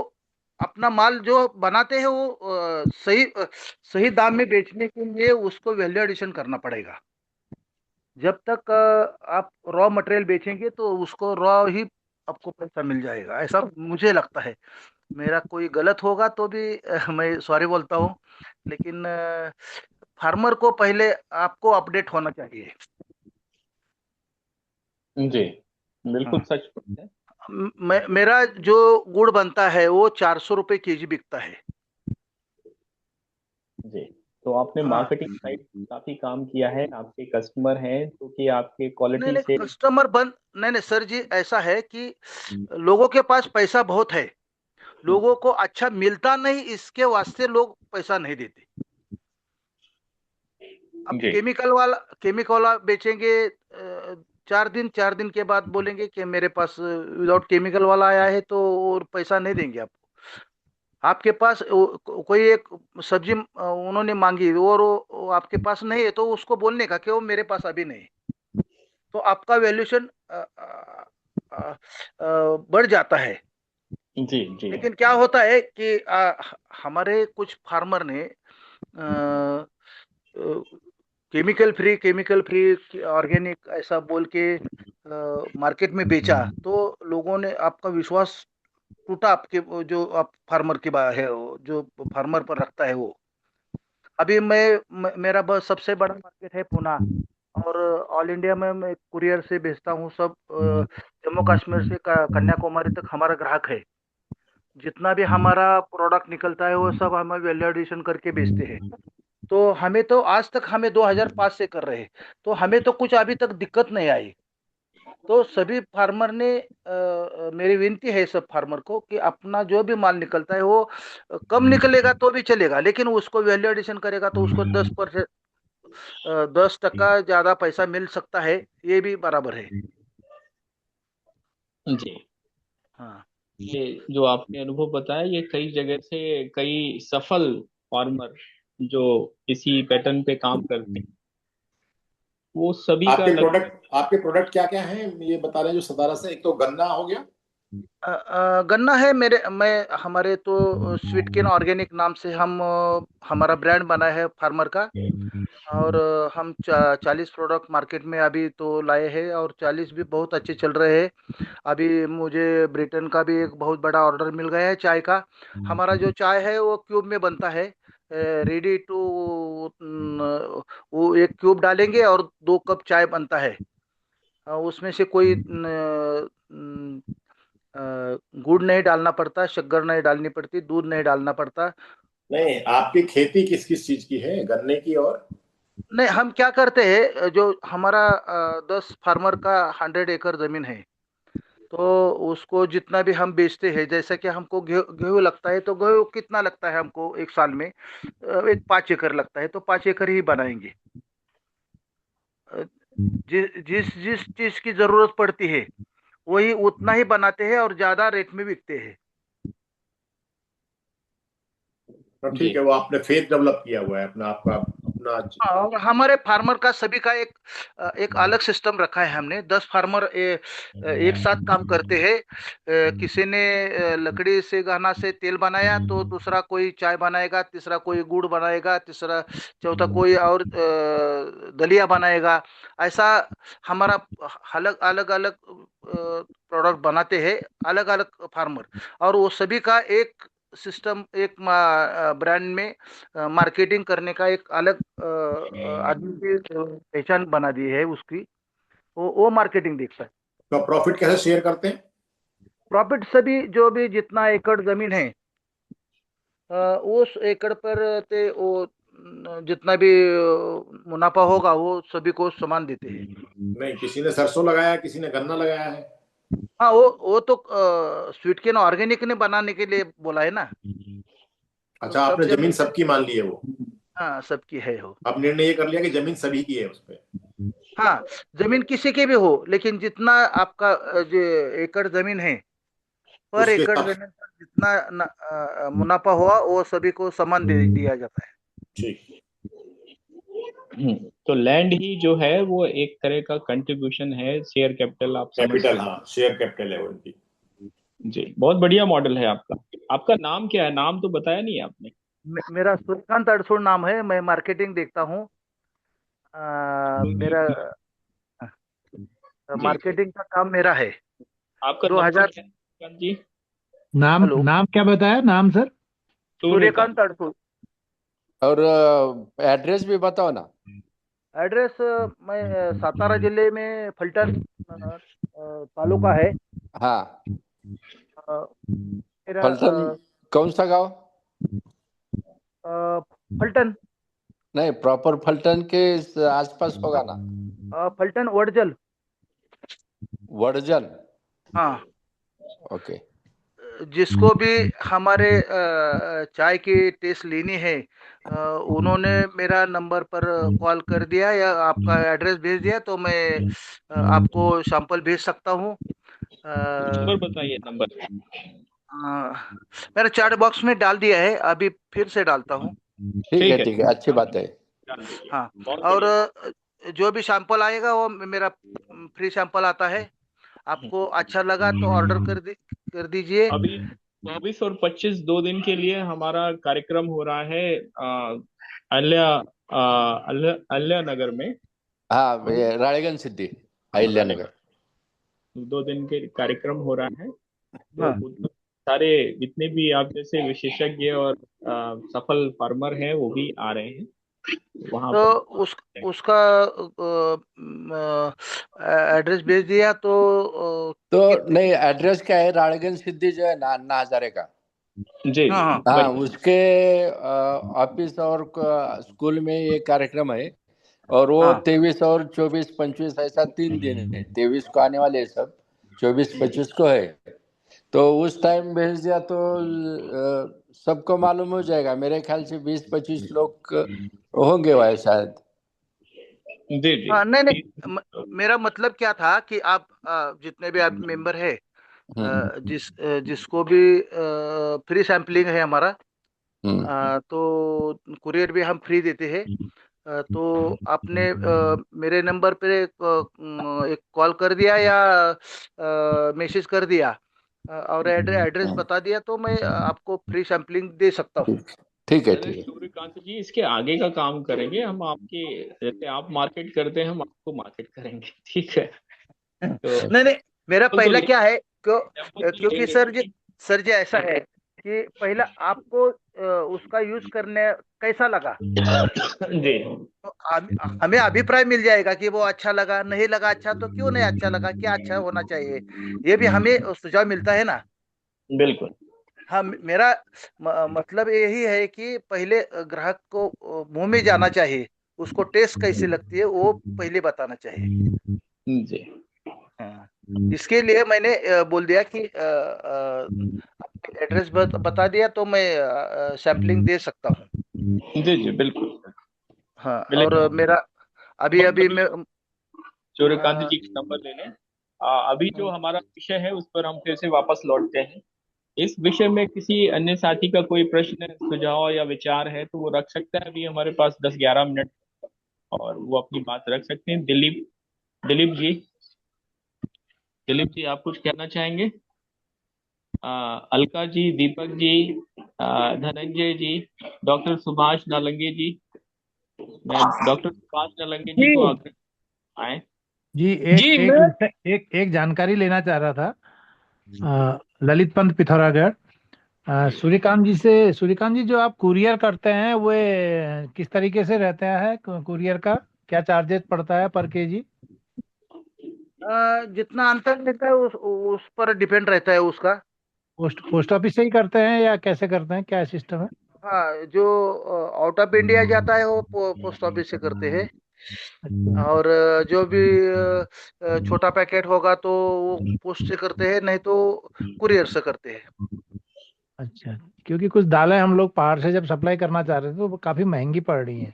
अपना माल जो बनाते हैं वो सही दाम में बेचने के लिए उसको वैल्यू एडिशन करना पड़ेगा। जब तक आप रॉ मटेरियल बेचेंगे तो उसको रॉ ही आपको पैसा मिल जाएगा, ऐसा मुझे लगता है। मेरा कोई गलत होगा तो भी मैं सॉरी बोलता हूँ। लेकिन फार्मर को पहले आपको अपडेट होना चाहिए। जी, बिल्कुल हाँ। सच बात है। मेरा जो गुड़ बनता है वो 400 रुपये केजी बिकता है। जी तो आपने हाँ मार्केटिंग साइड काफी काम किया है, आपके कस्टमर हैं जो कि आपके नहीं क्वालिटी नहीं से। कस्टमर बंद नहीं नहीं सर जी, ऐसा है कि लोगों के पास पैसा बहुत है, लोगों को अच्छा मिलता नहीं, इसके वास्ते लोग पैसा नहीं देते। अब जी केमिकल वाला बेचेंगे 4 दिन के बाद बोलेंगे कि मेरे पास विदाउट केमिकल वाला आया है, तो और पैसा नहीं देंगे आपको। आपके पास कोई एक सब्जी उन्होंने मांगी और वो आपके पास नहीं है, तो उसको बोलने का कि वो मेरे पास अभी नहीं है, तो आपका वैल्यूएशन बढ़ जाता है। जी जी लेकिन क्या होता है कि हमारे कुछ फार्मर ने केमिकल फ्री ऑर्गेनिक ऐसा बोल के मार्केट में बेचा, तो लोगों ने आपका विश्वास टूटा, आपके जो आप फार्मर की बात है, वो जो फार्मर पर रखता है वो। अभी मेरा बस सबसे बड़ा मार्केट है पुणे, और ऑल इंडिया में मैं कुरियर से भेजता हूँ सब, जम्मू कश्मीर से कन्याकुमारी तक हमारा ग्राहक है। जितना भी हमारा प्रोडक्ट निकलता है वो सब हम वैल्यू एडिशन करके बेचते हैं। तो हमें तो आज तक हमें 2005 से कर रहे हैं, तो हमें तो कुछ अभी तक दिक्कत नहीं आई। तो सभी फार्मर ने मेरी विनती है सब फार्मर को कि अपना जो भी माल निकलता है वो कम निकलेगा तो भी चलेगा, लेकिन उसको वैल्यू एडिशन करेगा तो उसको 10% ज्यादा पैसा मिल सकता है, ये भी बराबर है। जी। हाँ ये जो आपने अनुभव बताया, ये कई जगह से कई सफल फार्मर जो इसी पैटर्न पे काम करते हैं, वो सभी का लगभग। आपके प्रोडक्ट क्या क्या हैं ये बता रहे हैं जो सतारा से? एक तो गन्ना हो गया। गन्ना है हमारे तो स्वीट केन ऑर्गेनिक नाम से हम हमारा ब्रांड बना है फार्मर का, और हम 40 प्रोडक्ट मार्केट में अभी तो लाए हैं, और 40 भी बहुत अच्छे चल रहे हैं। अभी मुझे ब्रिटेन का भी एक बहुत बड़ा ऑर्डर मिल गया है चाय का। हमारा जो चाय है वो क्यूब में बनता है, रेडी टू, वो एक क्यूब डालेंगे और 2 कप चाय बनता है। उसमें से कोई गुड़ नहीं डालना पड़ता, शक्कर नहीं डालनी पड़ती, दूध नहीं डालना पड़ता। नहीं, आपकी खेती किस किस चीज की है, गन्ने की और? नहीं, हम क्या करते हैं, जो हमारा 10 फार्मर का 100 एकड़ जमीन है, तो उसको जितना भी हम बेचते हैं, जैसे कि हमको गेहूं लगता है, तो गेहूं कितना लगता है हमको एक साल में, एक 5 एकड़ लगता है, तो 5 एकड़ ही बनाएंगे। अ, जिस जिस चीज की जरूरत पड़ती है वही उतना ही बनाते हैं और ज्यादा रेट में बिकते हैं। तो जी ठीक है, वो आपने फेथ डेवलप किया हुआ है अपना, आपका अपना। हाँ, और हमारे फार्मर का सभी का एक अलग सिस्टम रखा है हमने। 10 फार्मर एक साथ काम करते हैं। किसी ने लकड़ी से गहना से तेल बनाया, तो दूसरा कोई चाय बनाएगा, तीसरा कोई गुड़ बनाएगा, तीसरा चौथा कोई और दलिया बनाएगा। ऐसा हमारा अलग अलग अलग प्रोडक्ट बनाते हैं, अलग अलग फार्मर, और वो सभी का एक सिस्टम, एक ब्रांड में मार्केटिंग करने का एक अलग आदमी की पहचान बना दी है उसकी, वो मार्केटिंग देखता है। तो प्रॉफिट कैसे शेयर करते हैं? प्रॉफिट सभी जो भी जितना एकड़ जमीन है, उस एकड़ पर ते वो जितना भी मुनाफा होगा वो सभी को समान देते हैं। नहीं, किसी ने सरसों लगाया, किसी ने गन्ना लगाया है। हाँ, वो तो स्वीट केन ऑर्गेनिक ने बनाने के लिए बोला है ना, तो अच्छा, सब आपने जमीन जमीन, सबकी मान ली है वो? हाँ सबकी है हो। अब निर्णय ये कर लिया कि जमीन सभी की है उस पे? हाँ, जमीन किसी की भी हो, लेकिन जितना आपका जो एकड़ जमीन है, पर उसके एकड़ हिसाब से। जमीन पर जितना मुनाफा हुआ वो सभी को समान दे दिया जाता है। ठीक। तो लैंड ही जो है वो एक तरह का कंट्रीब्यूशन है, शेयर कैपिटल आप समझ कैपिटल, सकते हाँ, शेयर कैपिटल है वो उनकी। हैं। जी, बहुत बढ़िया मॉडल है आपका। आपका नाम क्या है? नाम तो बताया नहीं आपने। मेरा सूर्यकांत अड़सुड़ नाम है, मैं मार्केटिंग देखता हूँ। मेरा जी, मार्केटिंग का काम मेरा है। आपका नाम 2000। क्या है कांत जी? नाम हेलो, नाम क्या बताया नाम सर? सूर्यकांत। सूर्यकांत अड़सुड़। और एड्रेस भी बताओ ना। एड्रेस मैं सातारा जिले में फलटन तालुका है। हाँ, अ, मेरा फलटन कौन सा गांव? फलटन। नहीं, प्रॉपर फलटन के आसपास होगा ना? फलटन वडजल। वडजल। हाँ, ओके। जिसको भी हमारे चाय की टेस्ट लेनी है, उन्होंने मेरा नंबर पर कॉल कर दिया या आपका एड्रेस भेज दिया तो मैं आपको सैंपल भेज सकता हूँ। नंबर बताइए, नंबर। मेरा चैट बॉक्स में डाल दिया है, अभी फिर से डालता हूँ। ठीक है, ठीक है, अच्छी बात है। डाल दीजिए। हाँ, बहुत और बढ़िया। जो भी सैंपल आएगा वो मेरा फ्री सैंपल आता है। आपको अच्छा लगा तो ऑर्डर कर दीजिए। अभी 24 और 25 2 दिन के लिए हमारा कार्यक्रम हो रहा है अल्या नगर में। हाँ, ये राळेगंज सिटी, अहिल्यानगर। 2 दिन के कार्यक्रम हो रहा है, तो हाँ, उधर सारे जितने भी आप जैसे विशेषज्ञ और सफल फार्मर हैं वो भी आ रहे हैं वहां तो पर। उसका एड्रेस भेज दिया तो तो नहीं, एड्रेस क्या है? राळेगंज सिटी जो है ना, अन्ना हजारे का। जी हाँ, हाँ, हाँ, वही। उसके ऑफिस और स्कूल में ये कार्यक्रम है, और वो हाँ, 23 और 24 25 ऐसा 3 दिन है। 23 को आने वाले हैं सब, 24 25 को है। तो उस टाइम भेज दिया तो सबको मालूम हो जाएगा। मेरे ख्याल से 20 25 लोग होंगे वहाँ शायद। जी जी। हाँ, नहीं नहीं, मेरा मतलब क्या था कि आप जितने भी आप मेंबर है, जिसको भी फ्री सैम्पलिंग है हमारा, तो कुरियर भी हम फ्री देते हैं। तो आपने मेरे नंबर पे एक कॉल कर दिया या मैसेज कर दिया, और एड्रेस बता दिया तो मैं आपको फ्री सैम्पलिंग दे सकता हूँ। ठीक है, अरे ठीक है। सूर्यकांत जी, इसके आगे का काम करेंगे हम आपके, जैसे आप मार्केट करते हैं हम आपको मार्केट करेंगे, ठीक है? तो नहीं नहीं, मेरा तो पहला ले क्या है, सैंपल तो क्योंकि लेंगे ही। सर जी ऐसा है कि पहला आपको उसका यूज करने कैसा लगा, जी तो हमें अभिप्राय मिल जाएगा कि वो अच्छा लगा, नहीं लगा अच्छा तो क्यों नहीं अच्छा लगा, क्या अच्छा होना चाहिए, ये भी हमें सुझाव मिलता है ना। बिल्कुल। हाँ, मेरा मतलब यही है कि पहले ग्राहक को मुंह में जाना चाहिए, उसको टेस्ट कैसी लगती है वो पहले बताना चाहिए। जी हाँ, इसके लिए मैंने बोल दिया कि एड्रेस बता दिया तो मैं सैम्पलिंग दे सकता हूँ। जी जी बिल्कुल। हाँ, और मिलेगा। मेरा अभी हम अभी अभी मैं सूर्यकांत जी का नंबर ले लें। अभी जो हमारा विषय है उस पर हम फिर से वापस लौटते हैं। इस विषय में किसी अन्य साथी का कोई प्रश्न, सुझाव या विचार है तो वो रख सकता है। अभी हमारे पास 10-11 मिनट और वो अपनी बात रख सकते हैं। दिलीप, दिलीप जी, दिलीप जी आप कुछ कहना चाहेंगे? अलका जी, दीपक जी, धनंजय जी, डॉक्टर सुभाष नालंगे जी। मैं डॉक्टर सुभाष नालंगे जी जी को आग्रह आए। जी, जी एक मैं एक जानकारी लेना चाह रहा था। ललित पंत पिथौरागढ़। सूर्यकांत जी, जो आप कुरियर करते हैं वो किस तरीके से रहता है? कुरियर का क्या चार्जेस पड़ता है पर केजी? जितना अंतर रहता है उस पर डिपेंड रहता है उसका। पोस्ट ऑफिस से ही करते हैं या कैसे करते हैं, क्या सिस्टम है? हाँ, जो आउट ऑफ इंडिया जाता है वो पोस्ट ऑफिस से करते हैं, अच्छा और जो भी छोटा पैकेट होगा तो वो पोस्ट से करते हैं, नहीं तो कुरियर से करते हैं। अच्छा, क्योंकि कुछ दालें हम लोग पहाड़ से जब सप्लाई करना चाह रहे थे तो वो काफी महंगी पड़ रही हैं,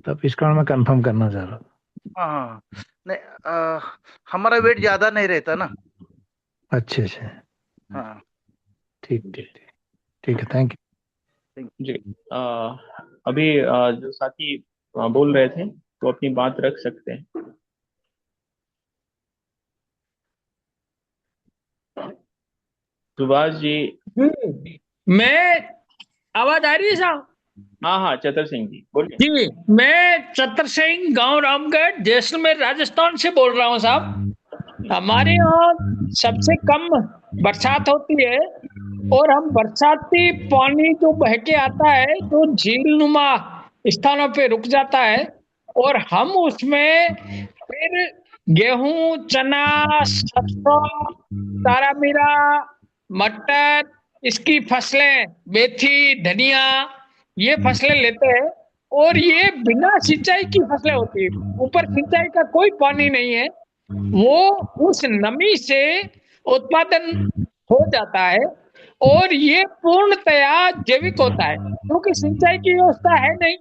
तब इस कारण मैं कंफर्म करना चाह रहा था। हाँ, हाँ, नहीं, हमारा वेट ज्यादा नहीं रहता ना। अच्छा अच्छा, हाँ, ठीक ठीक ठीक। ठीक है, थैंक यू। जी। अभी जो साथी बोल रहे थे तो अपनी बात रख सकते हैं। सुभाष जी। मैं आवाज आ रही है साहब? हाँ हाँ, चतर सिंह जी बोलिए। जी, मैं चतर सिंह, गांव रामगढ़, जैसलमेर, राजस्थान से बोल रहा हूँ साहब। हमारे यहाँ सबसे कम बरसात होती है, और हम बरसाती पानी जो बह के आता है जो झील नुमा स्थानों पे रुक जाता है, और हम उसमें फिर गेहूं, चना, सरसों, तारामीरा, मटर, इसकी फसलें, मेथी, धनिया, ये फसलें लेते हैं। और ये बिना सिंचाई की फसलें होती है, ऊपर सिंचाई का कोई पानी नहीं है, वो उस नमी से उत्पादन हो जाता है और ये पूर्णतया जैविक होता है, क्योंकि सिंचाई की व्यवस्था है नहीं,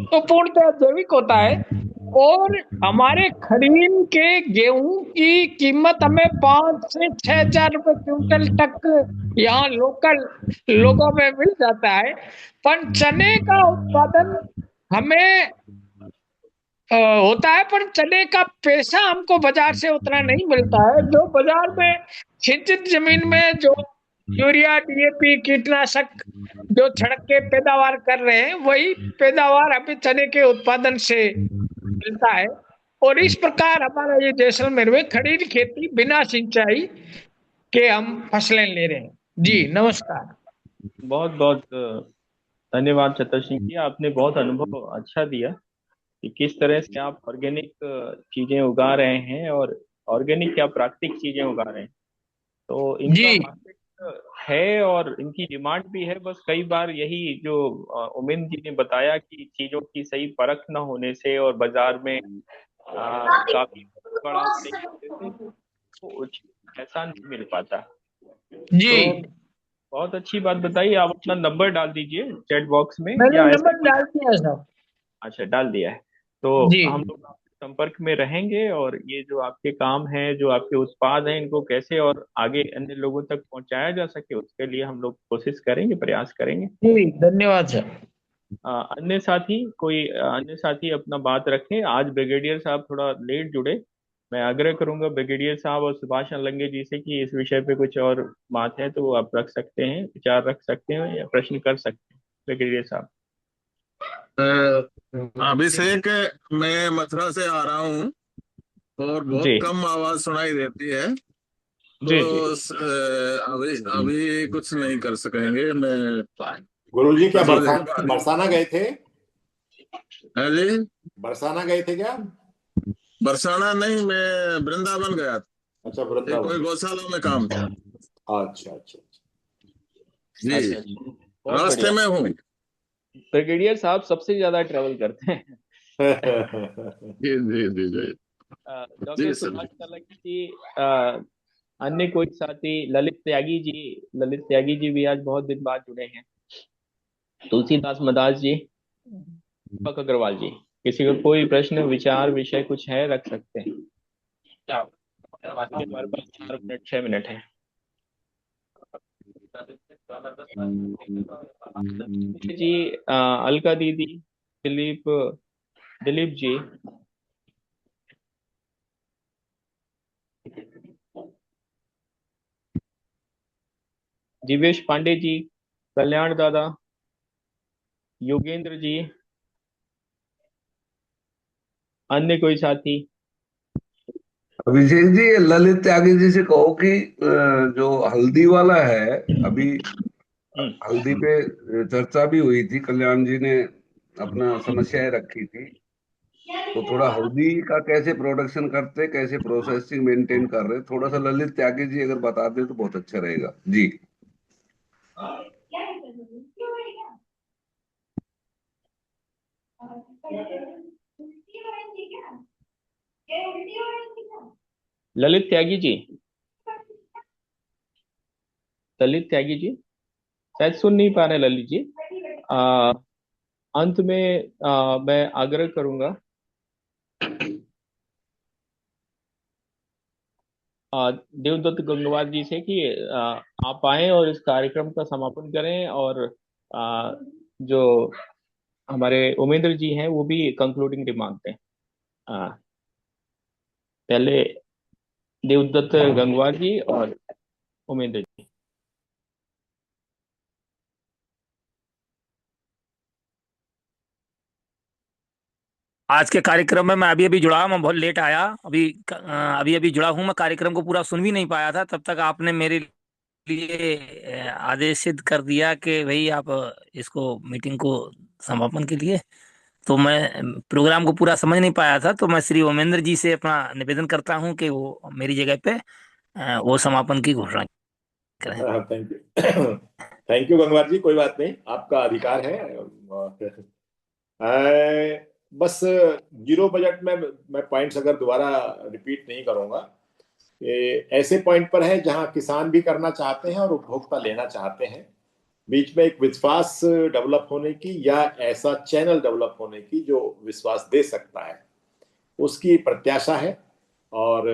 तो पूर्णतः जैविक होता है। और हमारे खरीन के गेहूं की कीमत हमें 5 से 6 हजार रुपए क्विंटल तक यहाँ लोकल लोगों में मिल जाता है। पर चने का उत्पादन हमें होता है, पर चने का पैसा हमको बाजार से उतना नहीं मिलता है। जो बाजार में सिंचित जमीन में जो यूरिया डीएपी कीटनाशक जो छिड़क के पैदावार कर रहे हैं, वही पैदावार हमें चने के उत्पादन से मिलता है। और इस प्रकार हमारा ये जैसलमेर में खड़ी खेती बिना सिंचाई के हम फसलें ले रहे हैं। जी नमस्कार। बहुत बहुत धन्यवाद चतर सिंह जी, आपने बहुत अनुभव अच्छा दिया कि किस तरह से आप ऑर्गेनिक चीजें उगा रहे हैं, और ऑर्गेनिक या प्राकृतिक चीजें उगा रहे हैं। तो इनका जी मार्केट है और इनकी डिमांड भी है। बस कई बार यही जो उमेंद्र जी ने बताया कि चीजों की सही परख न होने से और बाजार में काफी बड़ा नहीं होने से तो ऐसा नहीं मिल पाता। जी तो बहुत अच्छी बात बताई। आप अपना नंबर डाल दीजिए चैट बॉक्स में, मैंने या ऐसे नंबर कोई। डाल दिया साहब। अच्छा, डाल दिया है। तो जी हम लोग आपके संपर्क में रहेंगे, और ये जो आपके काम हैं, जो आपके उत्पाद हैं, इनको कैसे और आगे अन्य लोगों तक पहुंचाया जा सके, उसके लिए हम लोग कोशिश करेंगे, प्रयास करेंगे। जी धन्यवाद सर। अन्य साथी अपना बात रखें। आज ब्रिगेडियर साहब थोड़ा लेट जुड़े। मैं आग्रह करूंगा ब्रिगेडियर साहब और सुभाष अनलंगे जी से कि इस विषय पे कुछ और बात है तो आप रख सकते हैं, विचार रख सकते हैं या प्रश्न कर सकते हैं। ब्रिगेडियर साहब। अभिषेक, मैं मथुरा से आ रहा हूँ और बहुत जी कम आवाज सुनाई देती है, जी जी। तो अभी अभी कुछ नहीं कर सकेंगे। मैं गुरुजी क्या 10 बजे के बाद। बरसाना गए थे? है जी, बरसाना गए थे क्या? बरसाना नहीं, मैं वृंदावन गया था। अच्छा, एक वृंदावन। कोई गौशाला में काम था। अच्छा अच्छा जी, अच्छा अच्छा, बहुत रास्ते बढ़िया। में हूँ। ब्रिगेडियर साहब सबसे ज्यादा ट्रेवल करते हैं। जी जी जी जी डॉक्टर जी सर। सुभाष अनलंगे जी, अन्य कोई साथी ललित त्यागी जी भी आज बहुत दिन बाद जुड़े हैं। तुलसीदास मदास जी, दीपक अग्रवाल जी, किसी को कोई प्रश्न विचार विषय कुछ है, रख सकते हैं। हमारे पास 4 मिनट 6 मिनट है। जी, अलका दीदी, दिलीप दिलीप जी, जीवेश पांडे जी, कल्याण दादा, योगेंद्र जी, अन्य कोई साथी। अभिषेक जी, ललित त्यागी जी से कहो कि जो हल्दी वाला है, अभी हल्दी पे चर्चा भी हुई थी, कल्याण जी ने अपना समस्याएं रखी थी, तो थोड़ा हल्दी का कैसे प्रोडक्शन करते, कैसे प्रोसेसिंग मेंटेन कर रहे, थोड़ा सा ललित त्यागी जी अगर बता दे तो बहुत अच्छा रहेगा जी। ललित त्यागी जी, शायद सुन नहीं पा रहे ललित जी। अंत में मैं आग्रह करूंगा देवदत्त गंगवार जी से कि आप आए और इस कार्यक्रम का समापन करें, और जो हमारे उमेंद्र जी हैं वो भी कंक्लूडिंग रिमार्क दें। पहले देवदत्त गंगवार जी और उमेंद्र जी। आज के कार्यक्रम में मैं अभी अभी जुड़ा, मैं बहुत लेट आया, अभी अभी जुड़ा हूँ। मैं कार्यक्रम को पूरा सुन भी नहीं पाया था, तब तक आपने मेरे लिए आदेशित कर दिया कि भाई आप इसको मीटिंग को समापन के लिए। तो मैं प्रोग्राम को पूरा समझ नहीं पाया था, तो मैं श्री ओमेंद्र जी से अपना निवेदन करता हूं कि वो मेरी जगह पे वो समापन की घोषणा करें। Thank you thank you Gangwar ji, कोई बात नहीं, आपका अधिकार है। बस जीरो बजट में मैं पॉइंट्स अगर दोबारा रिपीट नहीं करूंगा, ऐसे पॉइंट पर है जहां किसान भी करना चाहते हैं और उपभोक्ता लेना चाहते हैं, बीच में एक विश्वास डेवलप होने की या ऐसा चैनल डेवलप होने की जो विश्वास दे सकता है, उसकी प्रत्याशा है। और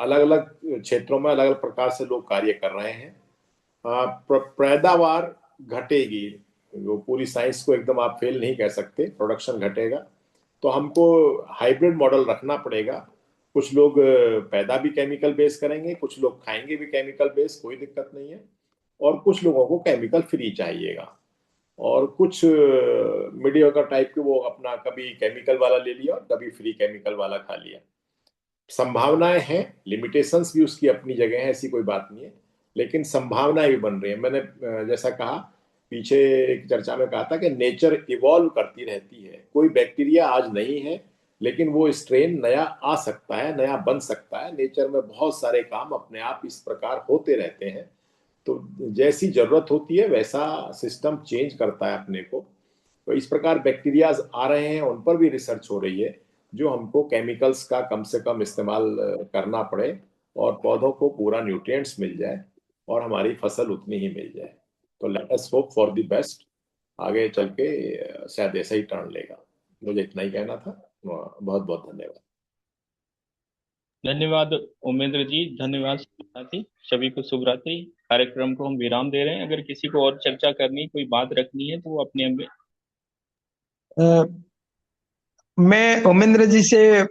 अलग अलग क्षेत्रों में अलग अलग प्रकार से लोग कार्य कर रहे हैं। पैदावार घटेगी, वो पूरी साइंस को एकदम आप फेल नहीं कह सकते, प्रोडक्शन घटेगा, तो हमको हाइब्रिड मॉडल रखना पड़ेगा। कुछ लोग पैदा भी केमिकल बेस करेंगे, कुछ लोग खाएंगे भी केमिकल बेस, कोई दिक्कत नहीं है, और कुछ लोगों को केमिकल फ्री चाहिएगा, और कुछ मीडियोकर टाइप के वो अपना कभी केमिकल वाला ले लिया और कभी फ्री केमिकल वाला खा लिया। संभावनाएं हैं, लिमिटेशंस भी उसकी अपनी जगह है, ऐसी कोई बात नहीं है, लेकिन संभावनाएं भी बन रही है। मैंने जैसा कहा पीछे एक चर्चा में कहा था कि नेचर इवॉल्व करती रहती है, कोई बैक्टीरिया आज नहीं है लेकिन वो स्ट्रेन नया आ सकता है, नया बन सकता है। नेचर में बहुत सारे काम अपने आप इस प्रकार होते रहते हैं, तो जैसी जरूरत होती है वैसा सिस्टम चेंज करता है अपने को। तो इस प्रकार बैक्टीरियाज आ रहे हैं, उन पर भी रिसर्च हो रही है, जो हमको केमिकल्स का कम से कम इस्तेमाल करना पड़े और पौधों को पूरा न्यूट्रिएंट्स मिल जाए और हमारी फसल उतनी ही मिल जाए। तो let us hope for the best. आगे चल के शायद ऐसा ही टर्न लेगा। मुझे इतना ही कहना था। बहुत बहुत धन्यवाद। धन्यवाद उमेंद्र जी, धन्यवाद साथी, सभी को शुभ रात्रि। कार्यक्रम को हम विराम दे रहे हैं। अगर किसी को और चर्चा करनी, कोई बात रखनी है तो वो अपने मैं उमेंद्र जी से